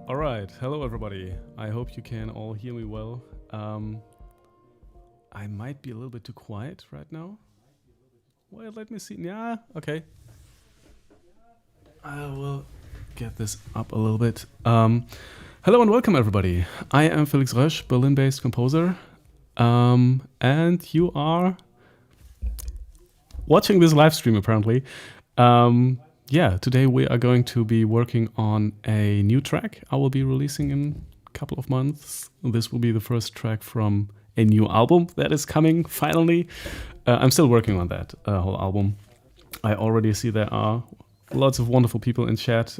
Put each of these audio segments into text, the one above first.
All right, hello everybody. I hope you can all hear me well. I might be a little bit too quiet right now. Well, let me see. Yeah, okay. I will get this up a little bit. Hello and welcome everybody. I am Felix Rösch, Berlin-based composer. And you are watching this live stream apparently. Yeah, today we are going to be working on a new track I will be releasing in a couple of months. This will be the first track from a new album that is coming finally. I'm still working on that whole album. I already see there are lots of wonderful people in chat.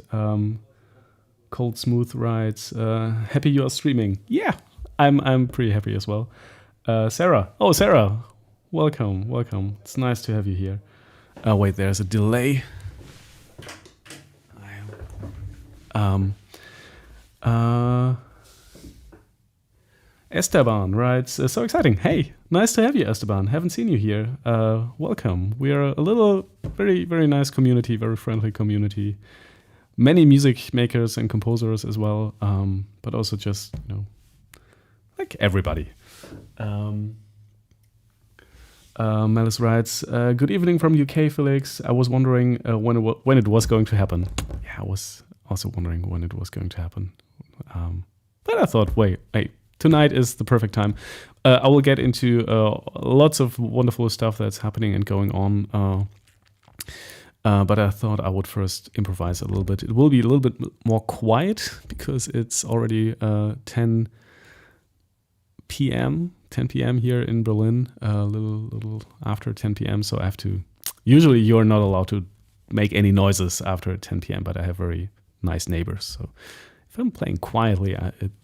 Cold Smooth writes, happy you are streaming. Yeah, I'm pretty happy as well. Sarah. Oh, Sarah. Welcome. It's nice to have you here. Wait, there's a delay. Esteban writes, so exciting. Hey, nice to have you, Esteban. Haven't seen you here. Welcome. We are a little, very, very nice community, very friendly community. Many music makers and composers as well, but also just, you know, like everybody. Melis writes, good evening from UK, Felix. I was wondering when it was going to happen. Yeah, I was also wondering when it was going to happen. But I thought, wait, tonight is the perfect time. I will get into lots of wonderful stuff that's happening and going on. But I thought I would first improvise a little bit. It will be a little bit more quiet because it's already 10 p.m. here in Berlin, a little after 10 p.m. So I have to. Usually, you're not allowed to make any noises after 10 p.m. But I have very nice neighbors, so if I'm playing quietly,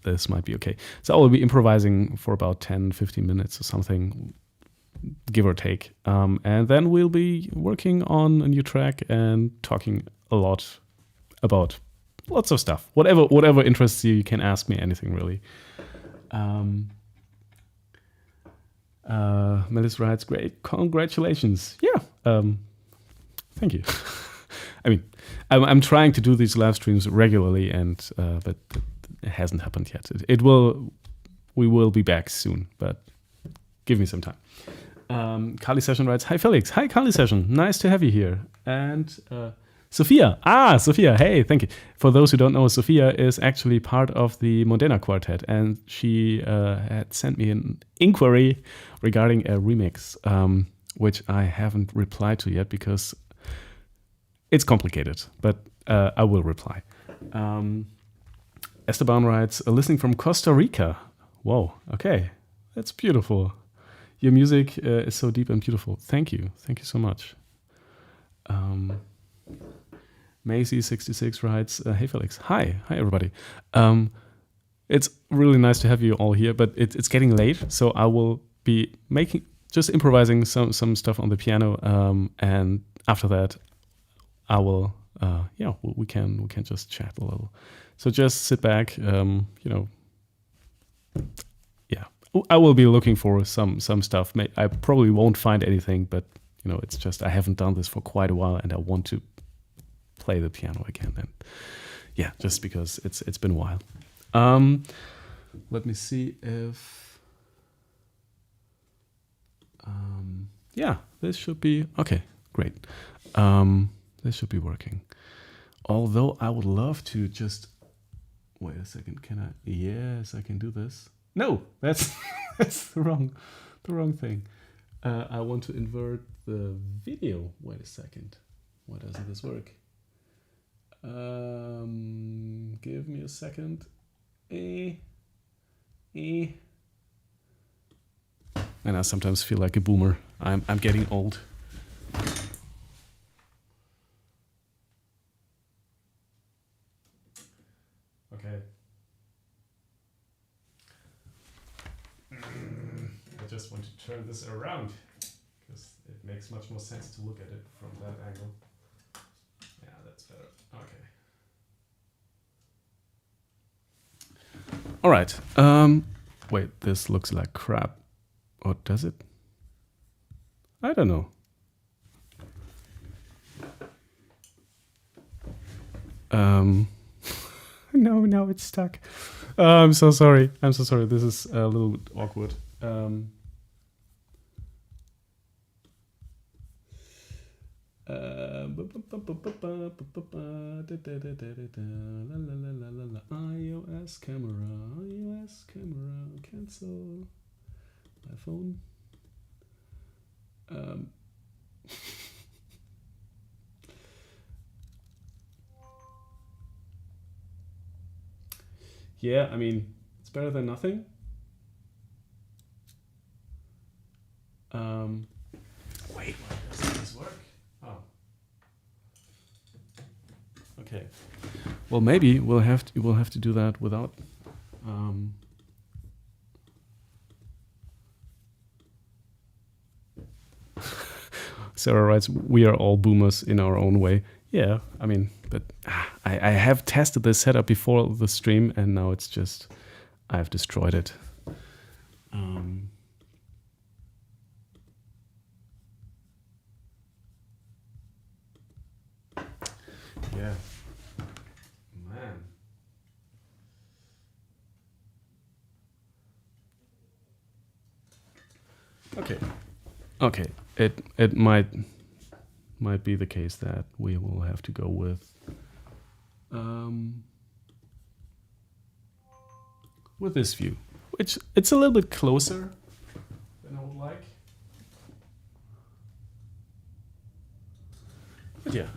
this might be okay. So I will be improvising for about 10-15 minutes or something, give or take, and then we'll be working on a new track and talking a lot about lots of stuff. Whatever interests you, you can ask me anything really. Melis writes, great, congratulations. Yeah, thank you. I mean, I'm trying to do these live streams regularly, and but it hasn't happened yet. It will. We will be back soon, but give me some time. Kali Session writes, hi Felix. Hi Kali Session. Nice to have you here. And Sophia. Sophia. Hey, thank you. For those who don't know, Sophia is actually part of the Modena Quartet, and she had sent me an inquiry regarding a remix, which I haven't replied to yet because it's complicated, but I will reply. Esteban writes, listening from Costa Rica. Whoa, okay. That's beautiful. Your music is so deep and beautiful. Thank you. Thank you so much. Macy66 writes, hey Felix. Hi everybody. It's really nice to have you all here, but it's getting late, so I will be just improvising some stuff on the piano, and after that I will, we can just chat a little. So just sit back, I will be looking for some stuff. I probably won't find anything, but it's just I haven't done this for quite a while, and I want to play the piano again. And yeah, just because it's been a while. Let me see if this should be okay. Great. This should be working. Although I would love to just wait a second. Can I? Yes, I can do this. No, that's the wrong thing. I want to invert the video. Wait a second. Why doesn't this work? Give me a second. And I sometimes feel like a boomer. I'm getting old. Okay. I just want to turn this around because it makes much more sense to look at it from that angle. Yeah, that's better. Okay. All right. Wait, this looks like crap. Or does it? I don't know. No, now it's stuck. I'm so sorry. I'm so sorry. This is a little bit awkward. iOS camera, cancel my phone. Yeah, I mean, it's better than nothing. Wait, why doesn't this work? Oh. Okay. Well, maybe we'll have to do that without. Sarah writes, "We are all boomers in our own way." Yeah, I mean, but I have tested this setup before the stream, and now it's just I've destroyed it. Yeah, man. Okay. It might be the case that we will have to go with this view, which it's a little bit closer than I would like. But yeah,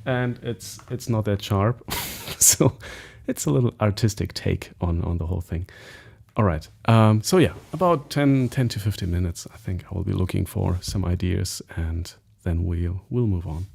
and it's not that sharp, so it's a little artistic take on the whole thing. All right. So yeah, about 10 to 15 minutes, I think I will be looking for some ideas, and then we'll move on.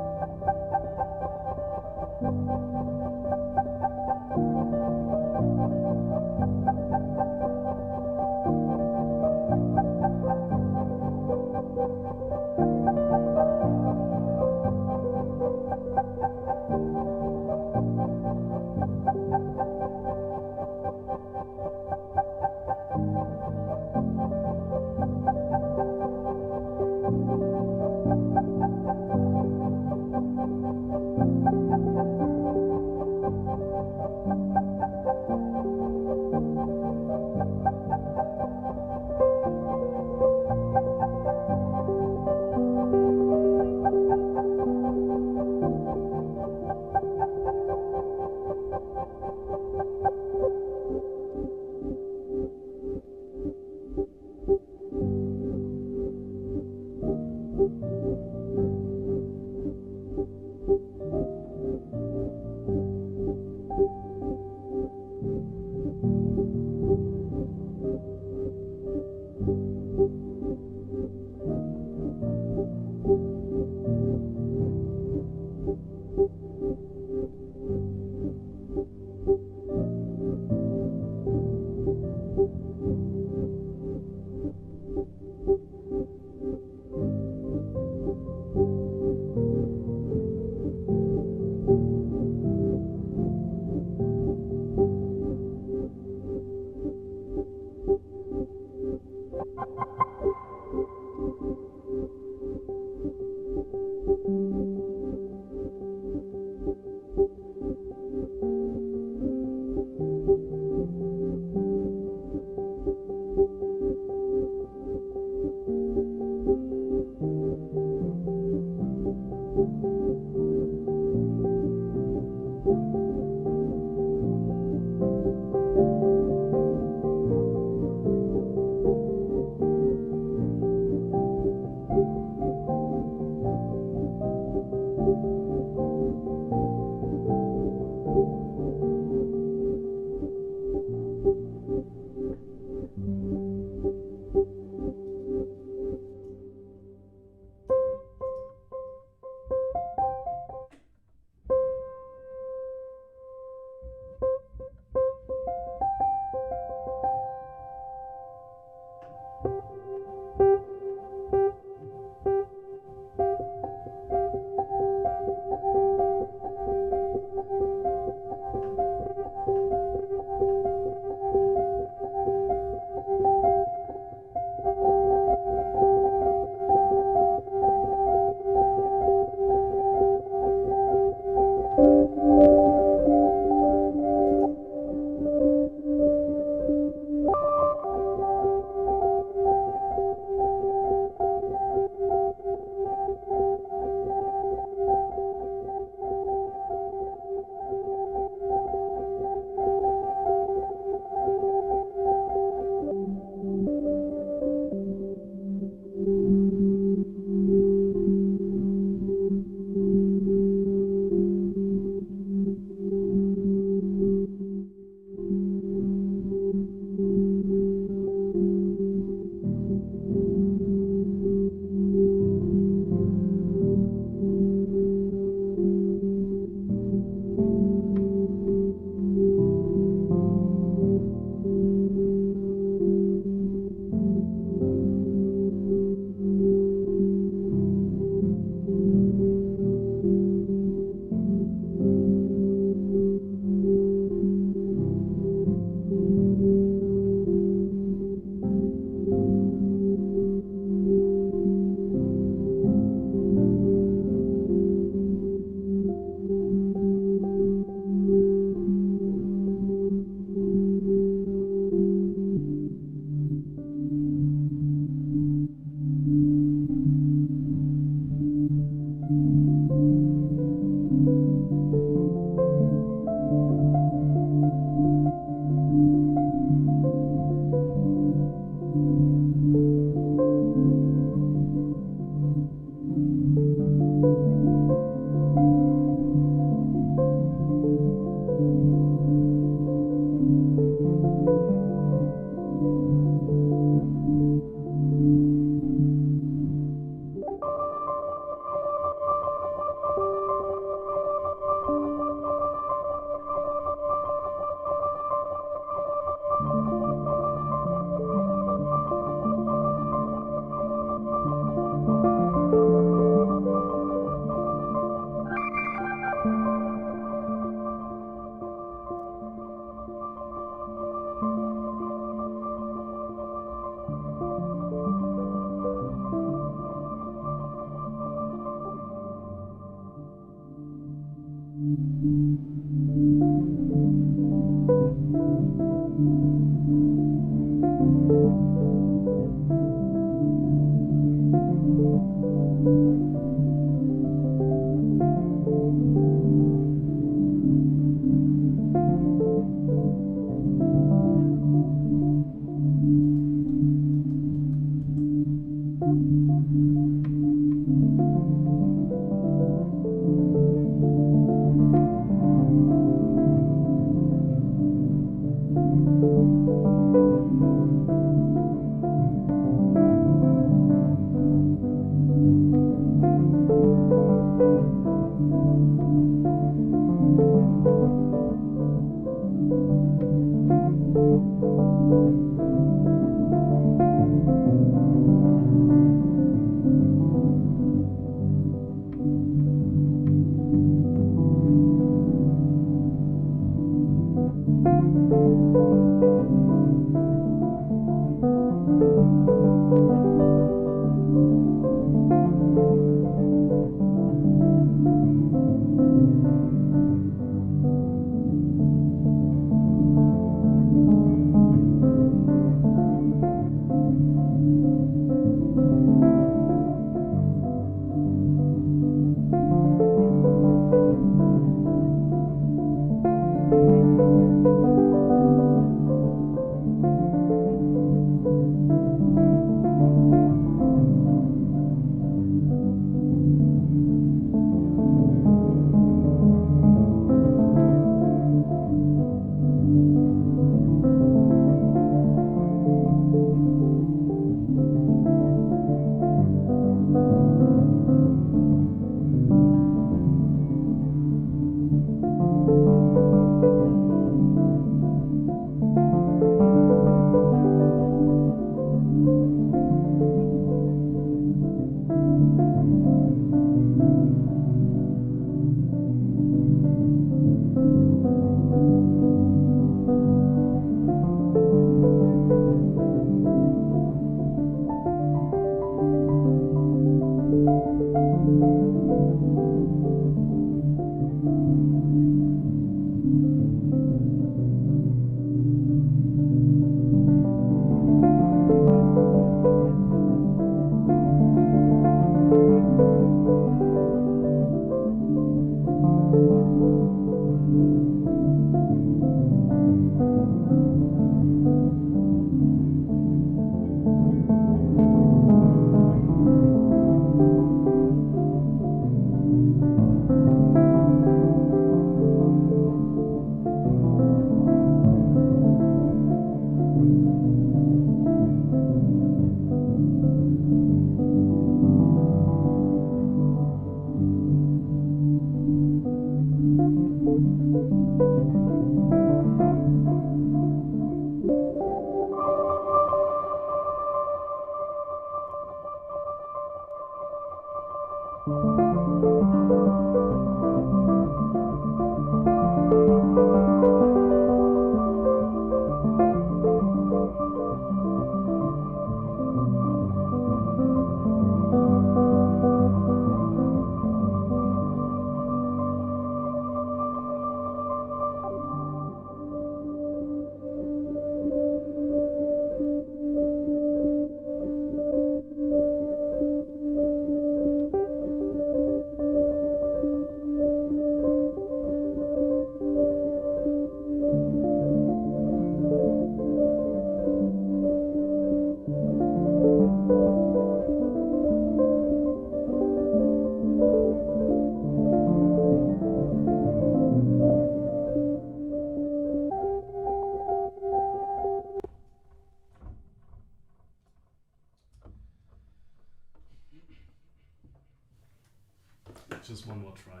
Just one more try.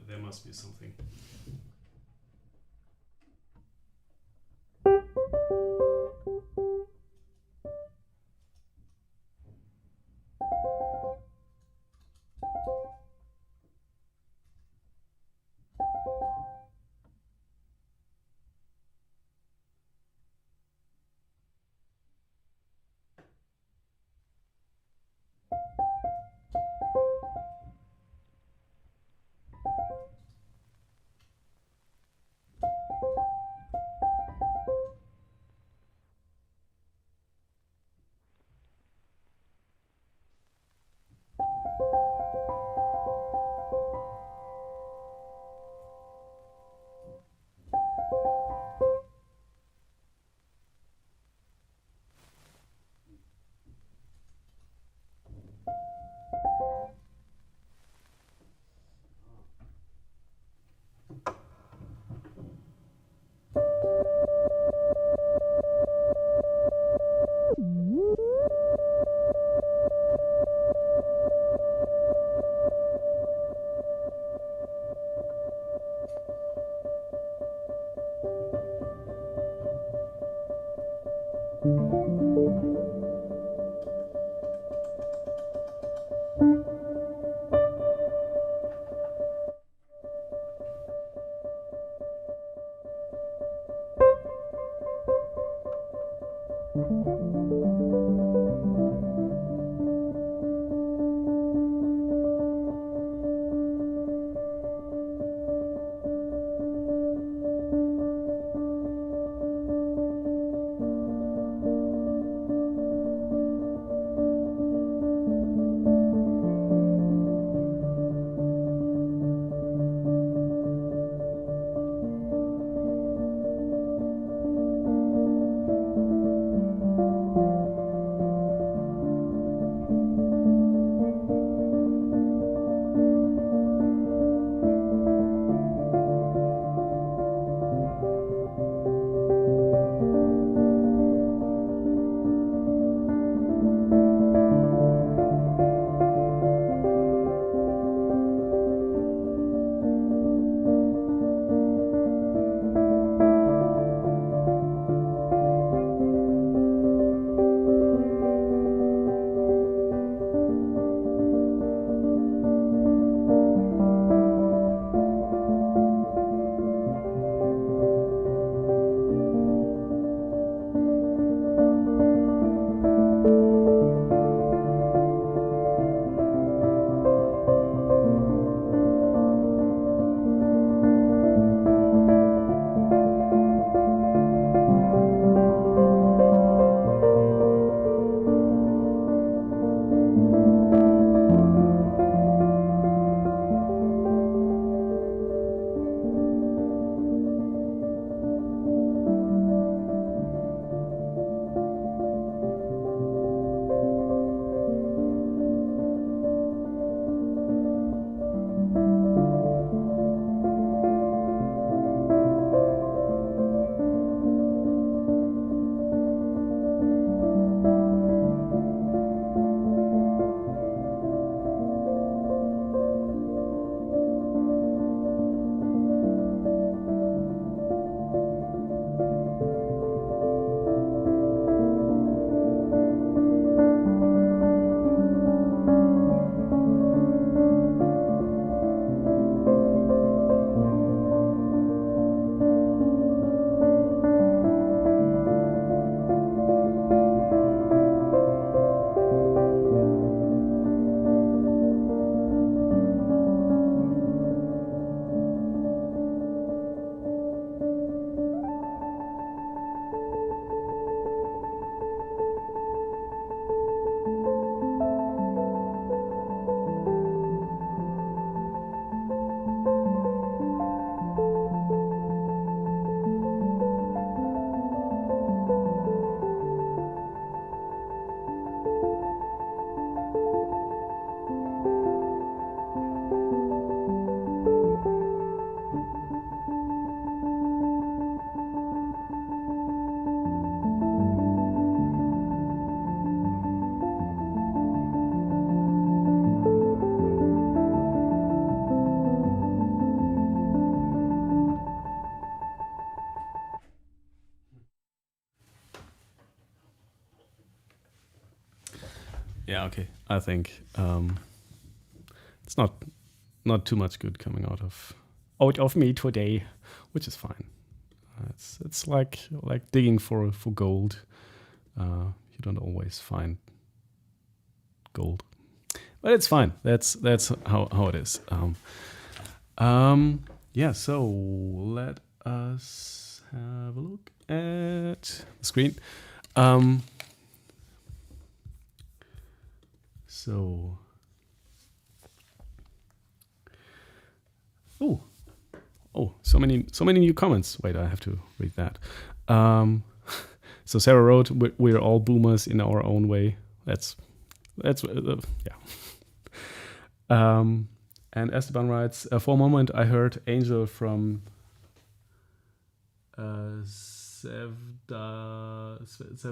There must be something. Yeah, okay. I think it's not too much good coming out of me today, which is fine. It's like digging for gold. You don't always find gold, but it's fine. That's how it is. Yeah. So let us have a look at the screen. So, so many new comments. Wait, I have to read that. So Sarah wrote, "We're all boomers in our own way." That's yeah. And Esteban writes, "For a moment, I heard Angel from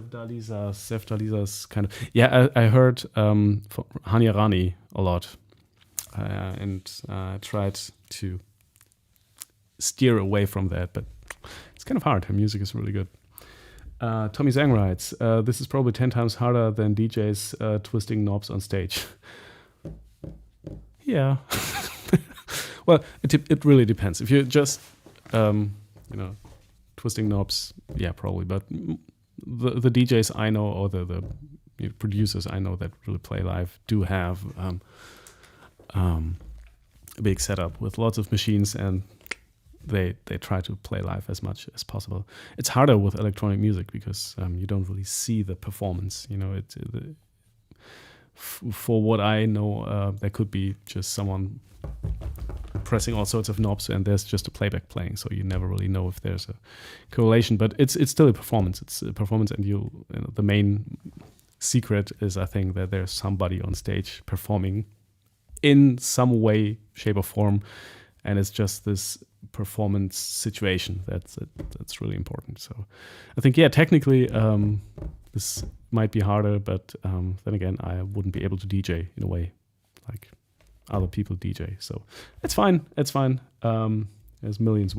Sevdaliza's kind of. Yeah, I heard Hanya Rani a lot, and tried to steer away from that, but it's kind of hard. Her music is really good. Tommy Zhang writes, this is probably 10 times harder than DJs twisting knobs on stage. Yeah. Well, it really depends. If you're just, twisting knobs, yeah, probably. But the DJs I know, or the producers I know that really play live, do have a big setup with lots of machines, and they try to play live as much as possible. It's harder with electronic music because you don't really see the performance. For what I know, there could be just someone pressing all sorts of knobs, and there's just a playback playing, so you never really know if there's a correlation. But it's still a performance. It's a performance, and the main secret is, I think, that there's somebody on stage performing in some way, shape, or form, and it's just this performance situation that's really important. So I think, yeah, technically this might be harder, but then again, I wouldn't be able to DJ in a way like other people DJ. So it's fine. There's millions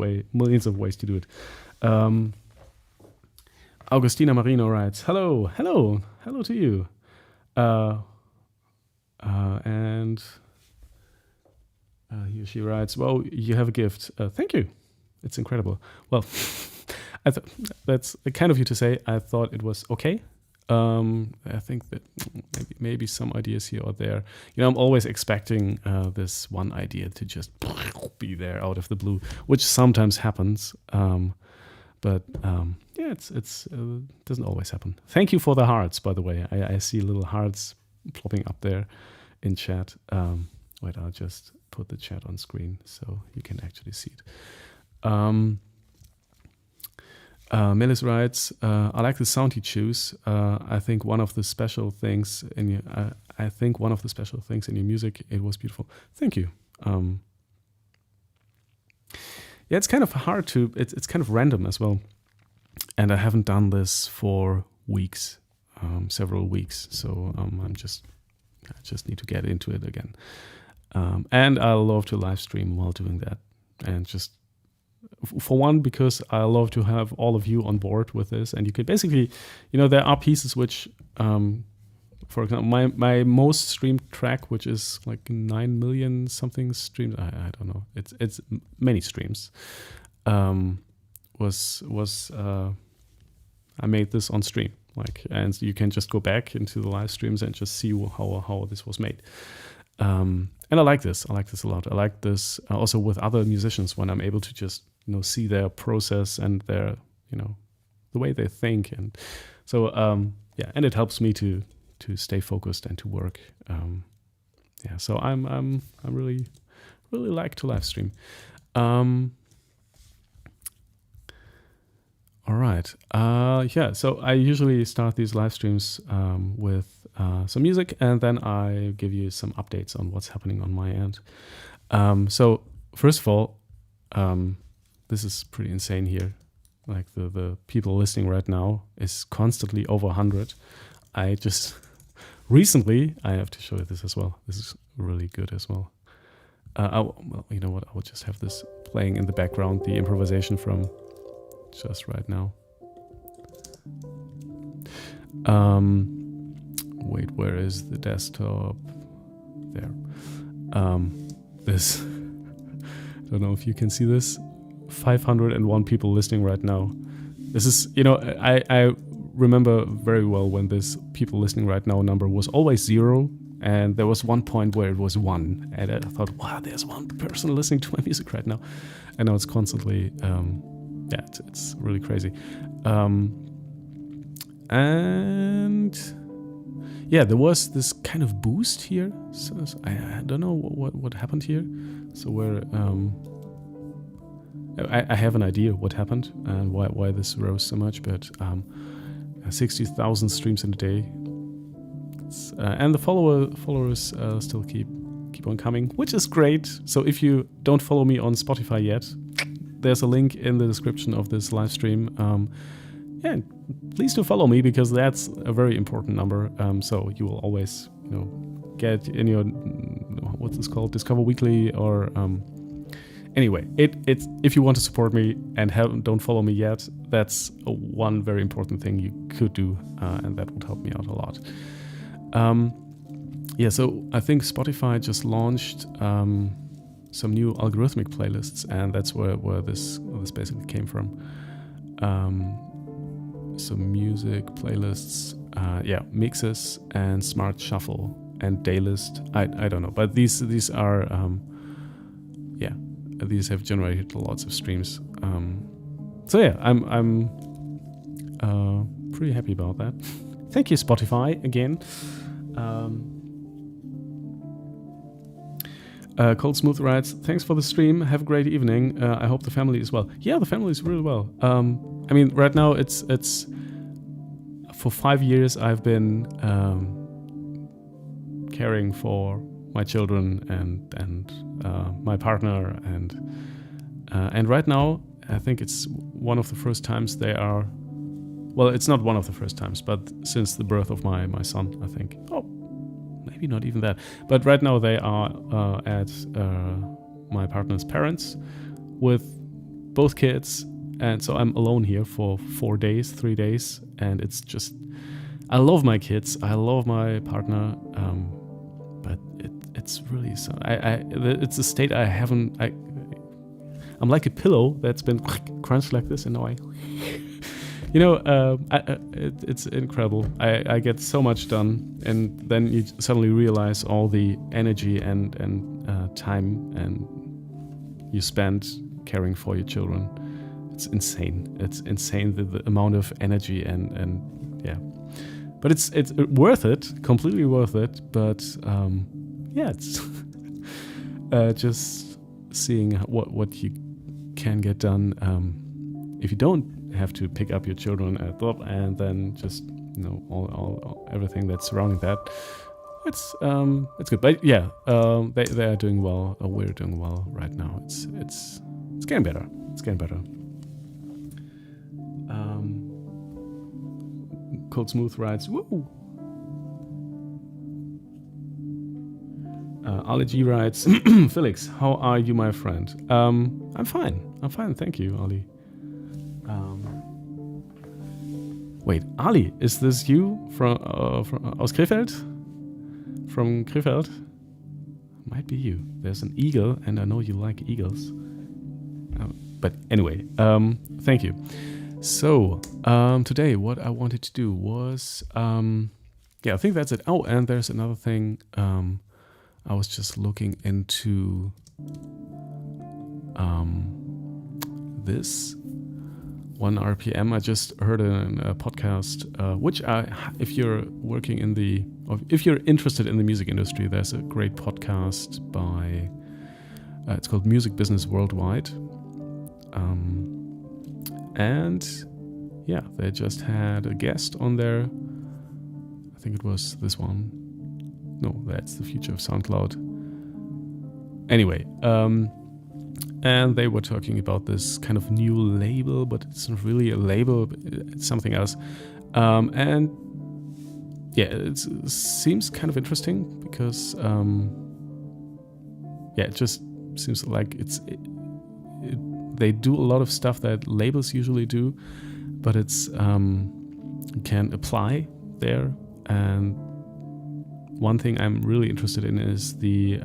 of ways to do it. Augustina Marino writes, hello to you. And here she writes, well, you have a gift. Thank you. It's incredible. Well, that's kind of you to say. I thought it was okay. I think that maybe some ideas here or there. I'm always expecting this one idea to just be there out of the blue, which sometimes happens. But it doesn't always happen. Thank you for the hearts, by the way. I see little hearts plopping up there in chat. Wait, I'll just put the chat on screen so you can actually see it. Melis writes, I like the sound you choose. I think one of the special things in your music, it was beautiful. Thank you. Yeah, it's kind of hard to. It's kind of random as well, and I haven't done this for weeks, several weeks. So I just need to get into it again. And I love to live stream while doing that, and just. For one, because I love to have all of you on board with this, and you can basically, there are pieces which, for example, my most streamed track, which is like 9 million something streams, I don't know, it's many streams, was I made this on stream, and you can just go back into the live streams and just see how this was made. And I like this. I like this a lot. I like this also with other musicians when I'm able to just see their process and their the way they think, and so and it helps me to stay focused and to work. So I'm really like to live stream. All right. So I usually start these live streams with some music, and then I give you some updates on what's happening on my end. So first of all, this is pretty insane here. Like the people listening right now is constantly over 100. I just recently, I have to show you this as well. This is really good as well. You know what? I will just have this playing in the background, the improvisation from just right now. Wait, where is the desktop? There. This, I don't know if you can see this. 501 people listening right now. This is, I remember very well when this people listening right now number was always 0, and there was one point where it was 1, and I thought, wow, there's one person listening to my music right now, and now it's constantly, it's really crazy. And yeah, there was this kind of boost here. So I don't know what happened here. So where I have an idea what happened and why this rose so much, but 60,000 streams in a day, and the followers still keep on coming, which is great. So if you don't follow me on Spotify yet, there's a link in the description of this live stream. Please do follow me, because that's a very important number. So you will always, get in your what's this called, Discover Weekly or Anyway, it's if you want to support me and don't follow me yet, that's one very important thing you could do, and that would help me out a lot. So I think Spotify just launched some new algorithmic playlists, and that's where this basically came from. Some music playlists, mixes and smart shuffle and daylist. I don't know, but these are these have generated lots of streams. I'm pretty happy about that. Thank you, Spotify, again. Cold Smooth writes, thanks for the stream. Have a great evening. I hope the family is well. Yeah, the family is really well. Right now it's for 5 years I've been caring for my children and my partner and right now I think it's one of the first times they are. Well, it's not one of the first times, but since the birth of my son, I think. Oh, maybe not even that. But right now they are at my partner's parents with both kids. And so I'm alone here for 3 days. And it's just, I love my kids. I love my partner. But it's really, it's a state I haven't, I'm like a pillow that's been crunched like this and now it's incredible. I get so much done, and then you suddenly realize all the energy and time and you spend caring for your children. It's insane. It's insane the amount of energy and yeah. But it's worth it, completely worth it. But it's just seeing what you can get done if you don't have to pick up your children at the and then just all everything that's surrounding that. It's good, but they are doing well. We're doing well right now. It's getting better. It's getting better. Cold Smooth writes, woo. Ali G writes, Felix, how are you, my friend? I'm fine. Thank you, Ali. Wait, Ali, is this you from aus Krefeld? From Krefeld? Might be you. There's an eagle, and I know you like eagles. But anyway, thank you. So, today what I wanted to do was, I think that's it. Oh, and there's another thing. I was just looking into this 1 RPM. I just heard a podcast, which if you're working if you're interested in the music industry, there's a great podcast by, it's called Music Business Worldwide. They just had a guest on there. I think it was this one. No, that's the future of SoundCloud. Anyway, and they were talking about this kind of new label, but it's not really a label, it's something else. It seems kind of interesting because, it just seems like they do a lot of stuff that labels usually do, but it's can apply there. And one thing I'm really interested in is the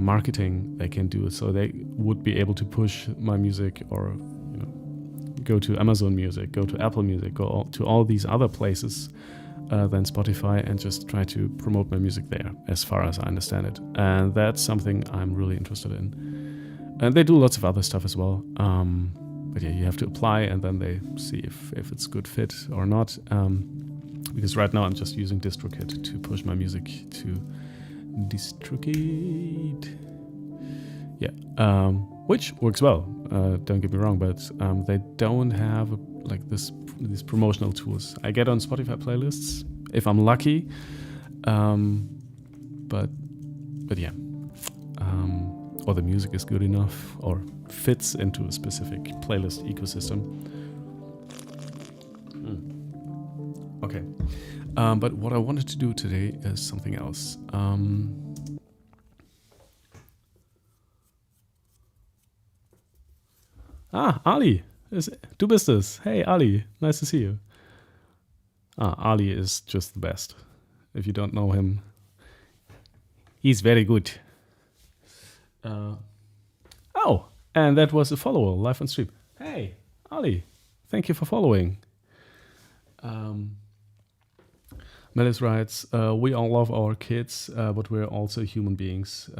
marketing they can do. So they would be able to push my music, or go to Amazon Music, go to Apple Music, go to all these other places than Spotify, and just try to promote my music there, as far as I understand it. And that's something I'm really interested in. And they do lots of other stuff as well. But you have to apply, and then they see if it's a good fit or not. Because right now I'm just using DistroKid to push my music to DistroKid. Which works well. Don't get me wrong, but they don't have these promotional tools. I get on Spotify playlists if I'm lucky, or the music is good enough or fits into a specific playlist ecosystem. Okay, but what I wanted to do today is something else. Ali. Du bist es. Hey, Ali. Nice to see you. Ali is just the best. If you don't know him, he's very good. And that was a follower live on stream. Hey, Ali. Thank you for following. Melis writes, we all love our kids, but we're also human beings.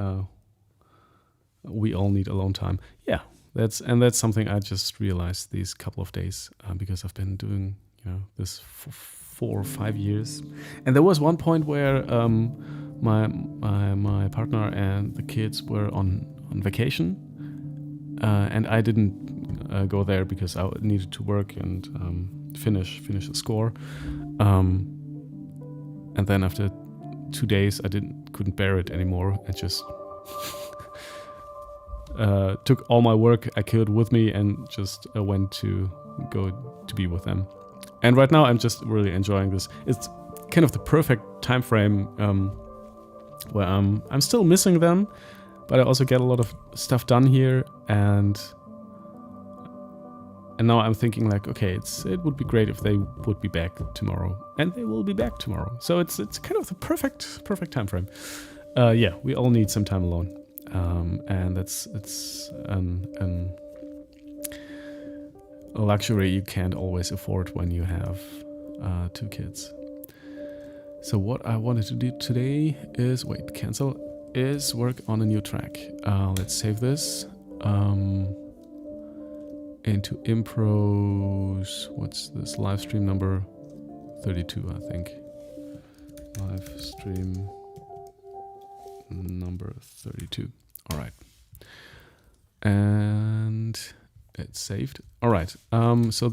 We all need alone time. Yeah, that's something I just realized these couple of days because I've been doing this for 4 or 5 years, and there was one point where my partner and the kids were on vacation, and I didn't go there because I needed to work and finish the score. And then after 2 days, I couldn't bear it anymore. I just took all my work I could with me and just went to go to be with them. And right now, I'm just really enjoying this. It's kind of the perfect time frame where I'm still missing them, but I also get a lot of stuff done here. And now I'm thinking like, okay, it would be great if they would be back tomorrow, and they will be back tomorrow. So it's kind of the perfect time frame. Yeah, we all need some time alone, and it's a luxury you can't always afford when you have 2 kids. So what I wanted to do today is work on a new track. Let's save this. Into Impros, what's this? Livestream number 32, I think. Livestream number 32. All right. And it's saved. All right. So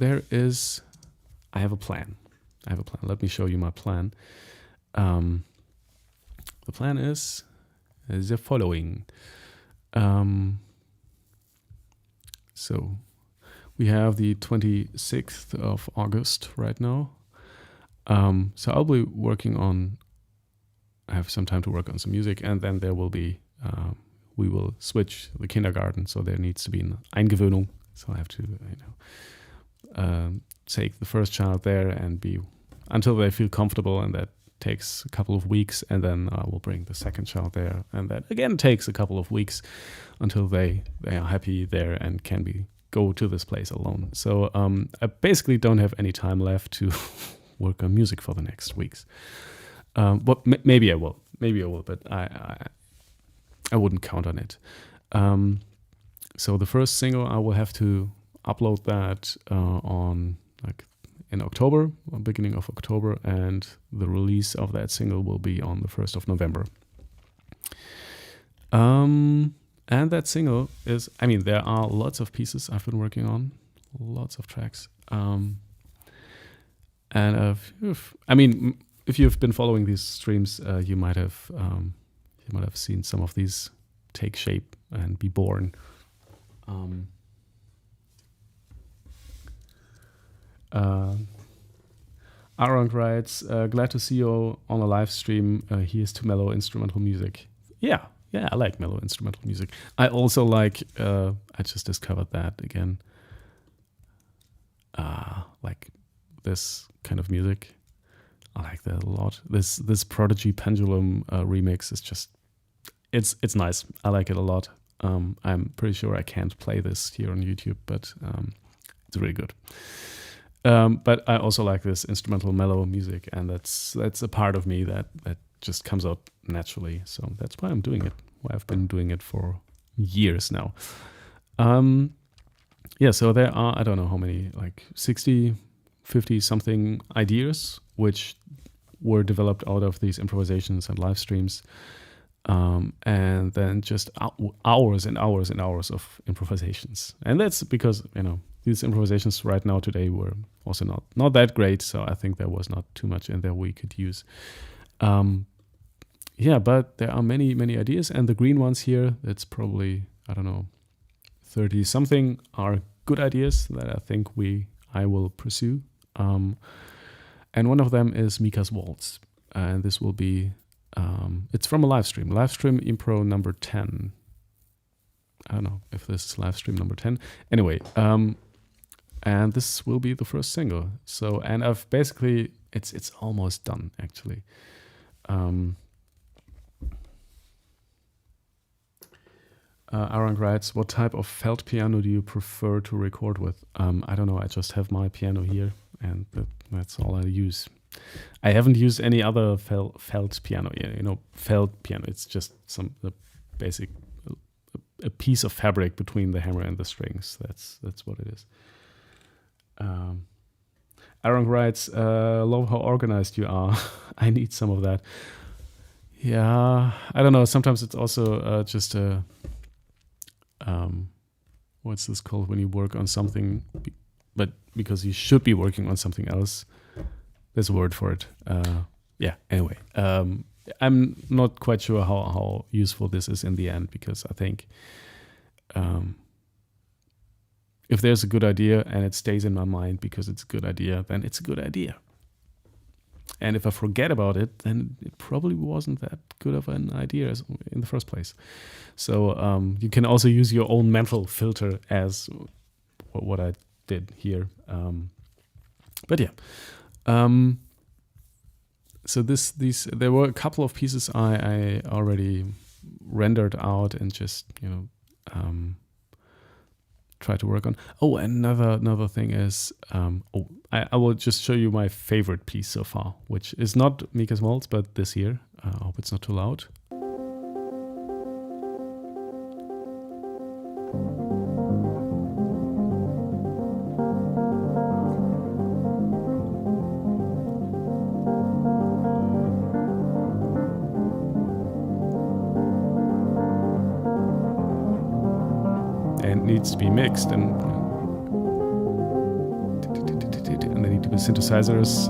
I have a plan. Let me show you my plan. The plan is the following. So we have the 26th of August right now. So I'll be I have some time to work on some music, and then there will be, we will switch the kindergarten. So there needs to be an Eingewöhnung. So I have to, take the first child there and be until they feel comfortable, and that takes a couple of weeks. And then I will bring the second child there, and that again takes a couple of weeks until they are happy there and can go to this place alone. So I basically don't have any time left to work on music for the next weeks. But maybe I will, but I wouldn't count on it. So the first single, I will have to upload that on in October, beginning of October, and the release of that single will be on the 1st of November. And that single is, there are lots of pieces I've been working on, lots of tracks. And if you've been following these streams, you might have seen some of these take shape and be born. Aaron writes, glad to see you on a live stream. Here's to mellow instrumental music. Yeah, I like mellow instrumental music. I also like, I just discovered that again. Like this kind of music. I like that a lot. This Prodigy Pendulum remix is just, it's nice. I like it a lot. I'm pretty sure I can't play this here on YouTube, but it's really good. But I also like this instrumental mellow music, and that's a part of me that just comes out naturally. So that's why I'm doing it. Why I've been doing it for years now. So there are, I don't know how many, like 60, 50 something ideas, which were developed out of these improvisations and live streams. And then just hours and hours and hours of improvisations. And that's because, these improvisations right now today were also not that great. So I think there was not too much in there we could use. But there are many, many ideas. And the green ones here, that's probably, 30 something are good ideas that I think I will pursue. And one of them is Mika's Waltz. And this will be, it's from a live stream impro number 10. I don't know if this is live stream number 10. Anyway, and this will be the first single. So, and I've basically, it's almost done actually. Aaron writes, what type of felt piano do you prefer to record with? I don't know, I just have my piano here and that's all I use. I haven't used any other felt piano. You know, felt piano, it's just the basic, a piece of fabric between the hammer and the strings. That's what it is. Aaron writes, love how organized you are. I need some of that. Yeah, I don't know, sometimes it's also just a... what's this called when you work on something, but because you should be working on something else? There's a word for it. Yeah, anyway. I'm not quite sure how useful this is in the end, because I think if there's a good idea and it stays in my mind because it's a good idea, then it's a good idea. And if I forget about it, then it probably wasn't that good of an idea in the first place. So you can also use your own mental filter as what I did here. But yeah. So there were a couple of pieces I already rendered out and just, you know, try to work on. Oh, another thing is, I will just show you my favorite piece so far, which is not Mika's Waltz, but this here. I hope it's not too loud. And needs to be mixed, and they need to be synthesizers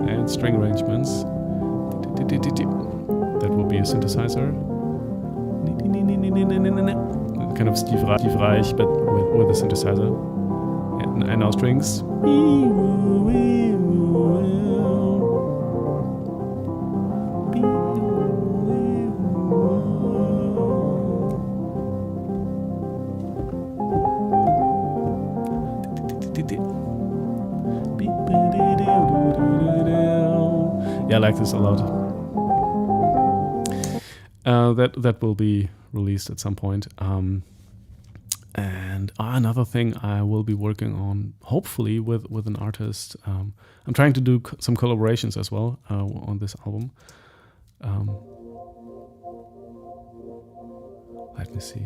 and string arrangements. That will be a synthesizer. Kind of Steve Reich, but with a synthesizer. And now strings. Yeah, I like this a lot. That will be released at some point. And another thing I will be working on, hopefully with an artist. I'm trying to do some collaborations as well on this album. Let me see.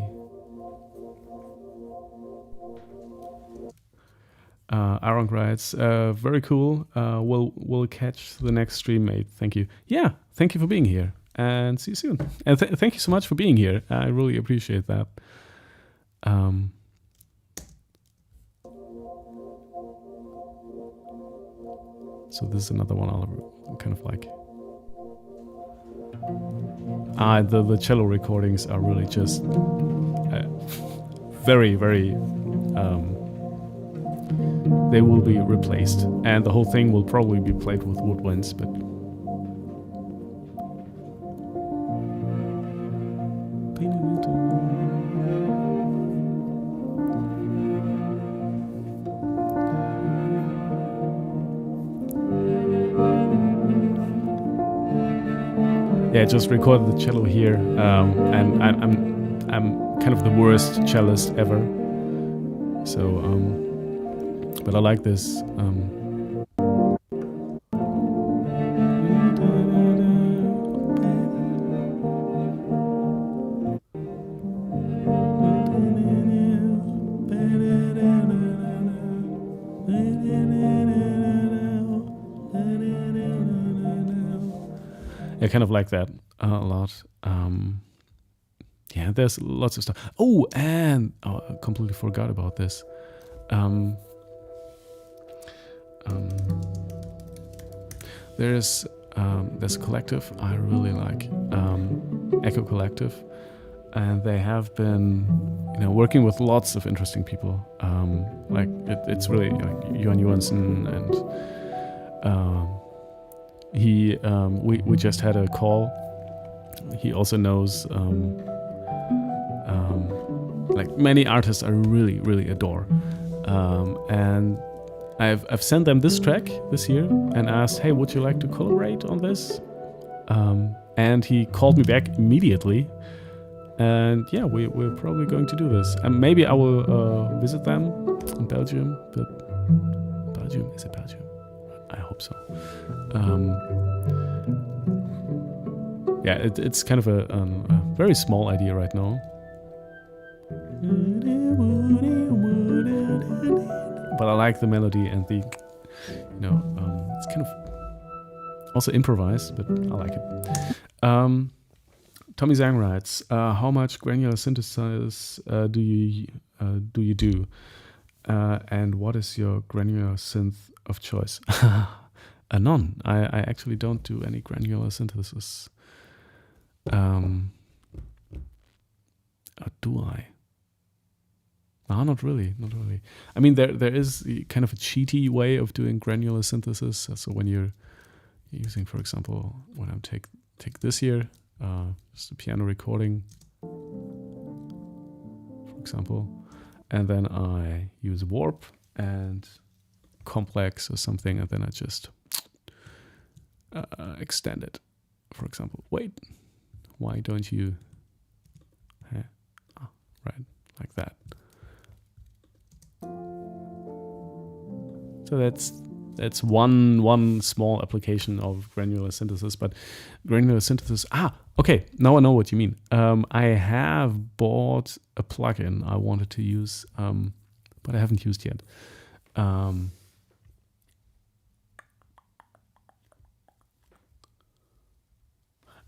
Aaron writes, very cool. We'll catch the next stream, mate. Thank you. Yeah, thank you for being here. And see you soon. And thank you so much for being here. I really appreciate that. So this is another one I'll kind of like. The cello recordings are really just very, very... they will be replaced, and the whole thing will probably be played with woodwinds, but... Yeah, I just recorded the cello here, and I'm kind of the worst cellist ever. So, but I like this. I kind of like that a lot. Yeah, there's lots of stuff. Oh, and I completely forgot about this. There's a collective I really like, Echo Collective, and they have been, working with lots of interesting people. Like it's really like Johan Johansson, and we just had a call. He also knows like many artists I really, really adore. And I've sent them this track this year and asked, hey, would you like to collaborate on this? And he called me back immediately. And yeah, we're probably going to do this. And maybe I will visit them in Belgium. But Belgium? Is it Belgium? I hope so. Yeah, it's kind of a very small idea right now. But I like the melody and the, it's kind of also improvised, but I like it. Tommy Zhang writes, how much granular synthesis do you do? And what is your granular synth of choice? None. I actually don't do any granular synthesis. Do I? No, not really. I mean, there is kind of a cheaty way of doing granular synthesis. So when you're using, for example, when I take this here, just a piano recording, for example, and then I use warp and complex or something, and then I just extend it. For example, wait, why don't you? Right, like that. So that's one small application of granular synthesis. But granular synthesis. Okay. Now I know what you mean. I have bought a plugin I wanted to use, but I haven't used yet.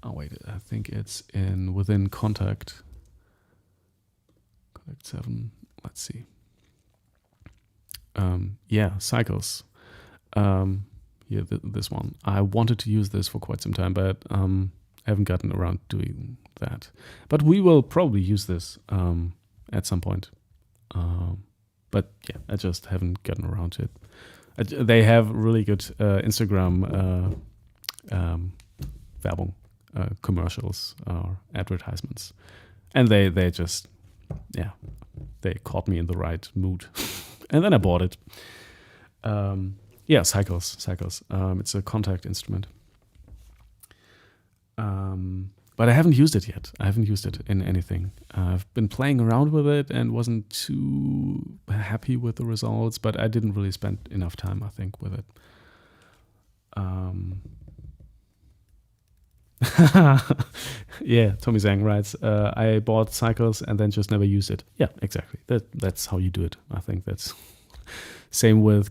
Wait. I think it's within Contact 7. Let's see. Cycles. This one. I wanted to use this for quite some time, but I haven't gotten around doing that. But we will probably use this at some point. But yeah, I just haven't gotten around to it. They have really good Instagram Werbung, commercials or advertisements, and they just they caught me in the right mood. And then I bought it. Cycles. It's a Contact instrument. But I haven't used it yet. I haven't used it in anything. I've been playing around with it and wasn't too happy with the results, but I didn't really spend enough time, I think, with it. Tommy Zhang writes, I bought Cycles and then just never used it. Yeah, exactly. That's how you do it. I think that's same with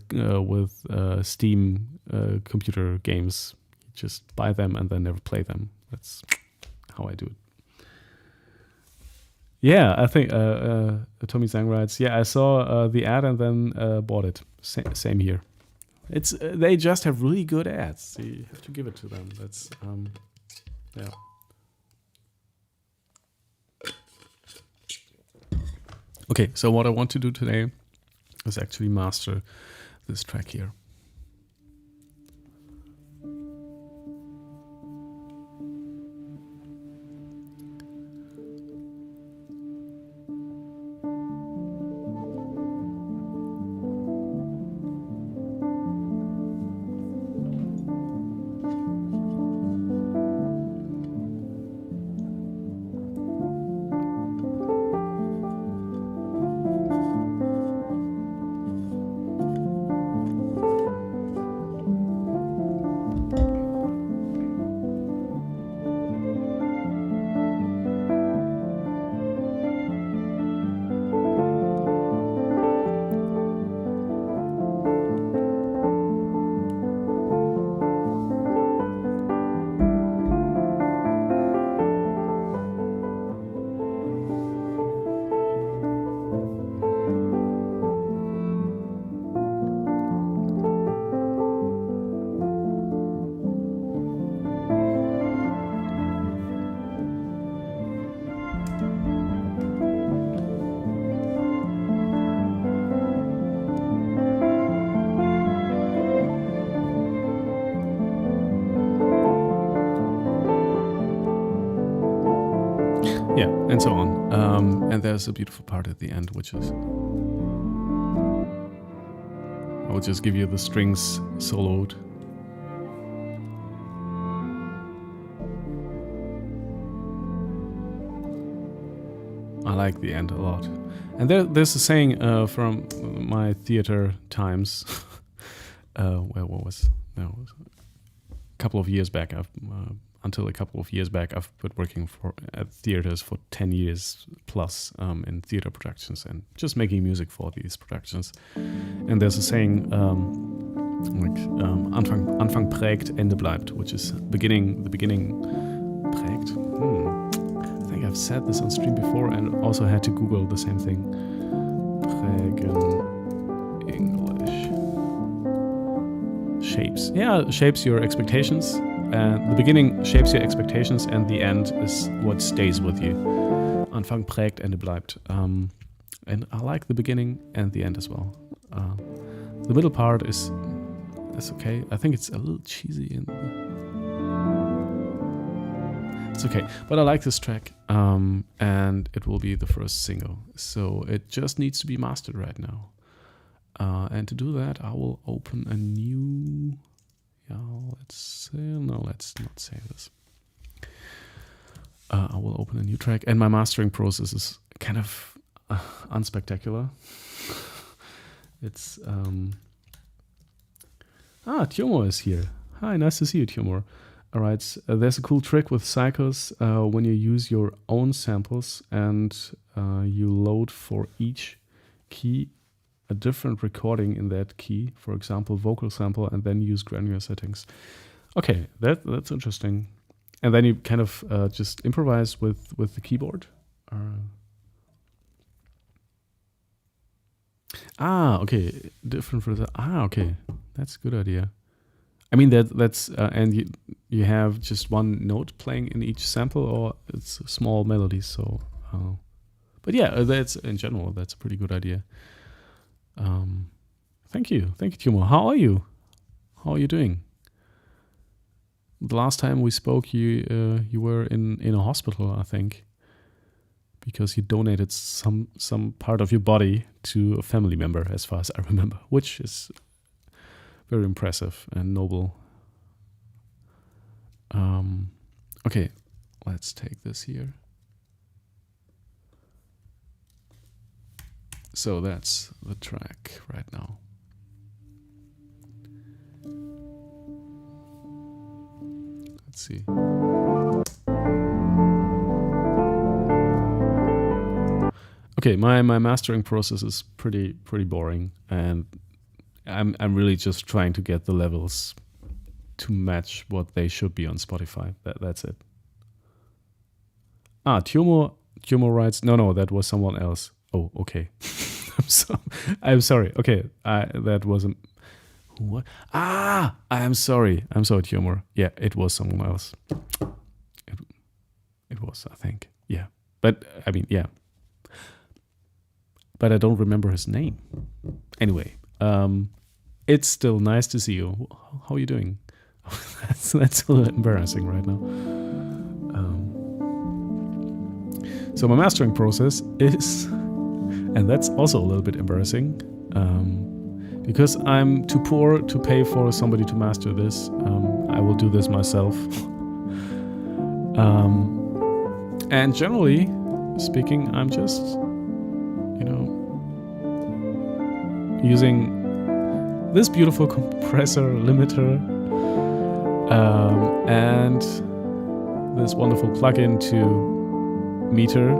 Steam computer games. You just buy them and then never play them. That's how I do it. Yeah, I think Tommy Zhang writes, I saw the ad and then bought it. Same here. It's they just have really good ads. So you have to give it to them. That's yeah. Okay, so what I want to do today is actually master this track here. And so on. And there's a beautiful part at the end, which is... I will just give you the strings soloed. I like the end a lot. And there's a saying from my theater times. What was a couple of years back. Until a couple of years back, I've been working at theaters for 10 years plus in theater productions and just making music for these productions. And there's a saying Anfang prägt, Ende bleibt, which is the beginning prägt. I think I've said this on stream before and also had to Google the same thing. Prägen English. Shapes. Yeah, shapes your expectations. The beginning shapes your expectations and the end is what stays with you. Anfang prägt, Ende bleibt. And I like the beginning and the end as well. The middle part is okay. I think it's a little cheesy. It's okay, but I like this track. And it will be the first single. So it just needs to be mastered right now. And to do that, I will open a new... let's not say this. I will open a new track, and my mastering process is kind of unspectacular. It's Tjomor is here. Hi, nice to see you, Tjomor. All right, there's a cool trick with cycles when you use your own samples and you load for each key a different recording in that key, for example, vocal sample, and then use granular settings. Okay, that's interesting. And then you kind of just improvise with the keyboard. Okay, different for the. Okay, that's a good idea. I mean that's and you have just one note playing in each sample, or it's small melodies. So, but yeah, that's in general that's a pretty good idea. Thank you, Timo. How are you? How are you doing? The last time we spoke, you were in a hospital, I think, because you donated some part of your body to a family member, as far as I remember, which is very impressive and noble. Okay, let's take this here. So that's the track right now. Let's see. Okay, my mastering process is pretty boring, and I'm really just trying to get the levels to match what they should be on Spotify. That's it. Tjomor writes, no, that was someone else. Oh, okay. I'm sorry. Okay, that wasn't. What? I'm sorry, Tjomor. Yeah, it was someone else. It was, I think. Yeah, but I mean, yeah. But I don't remember his name. Anyway, it's still nice to see you. How are you doing? that's a little embarrassing right now. So my mastering process is, and that's also a little bit embarrassing, because I'm too poor to pay for somebody to master this. I will do this myself. And generally speaking, I'm just, using this beautiful compressor limiter and this wonderful plugin to meter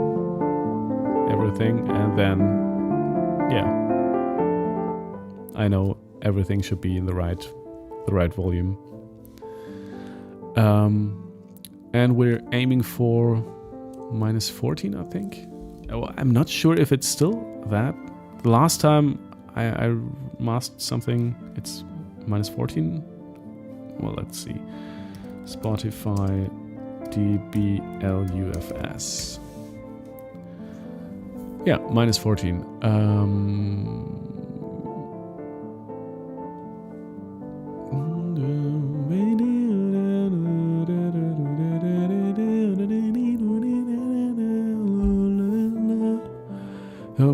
everything, and then I know everything should be in the right volume, and we're aiming for -14, I think. I'm not sure if it's still that. The last time I mastered something, it's -14. Well, let's see. Spotify DBLUFS. Yeah, -14.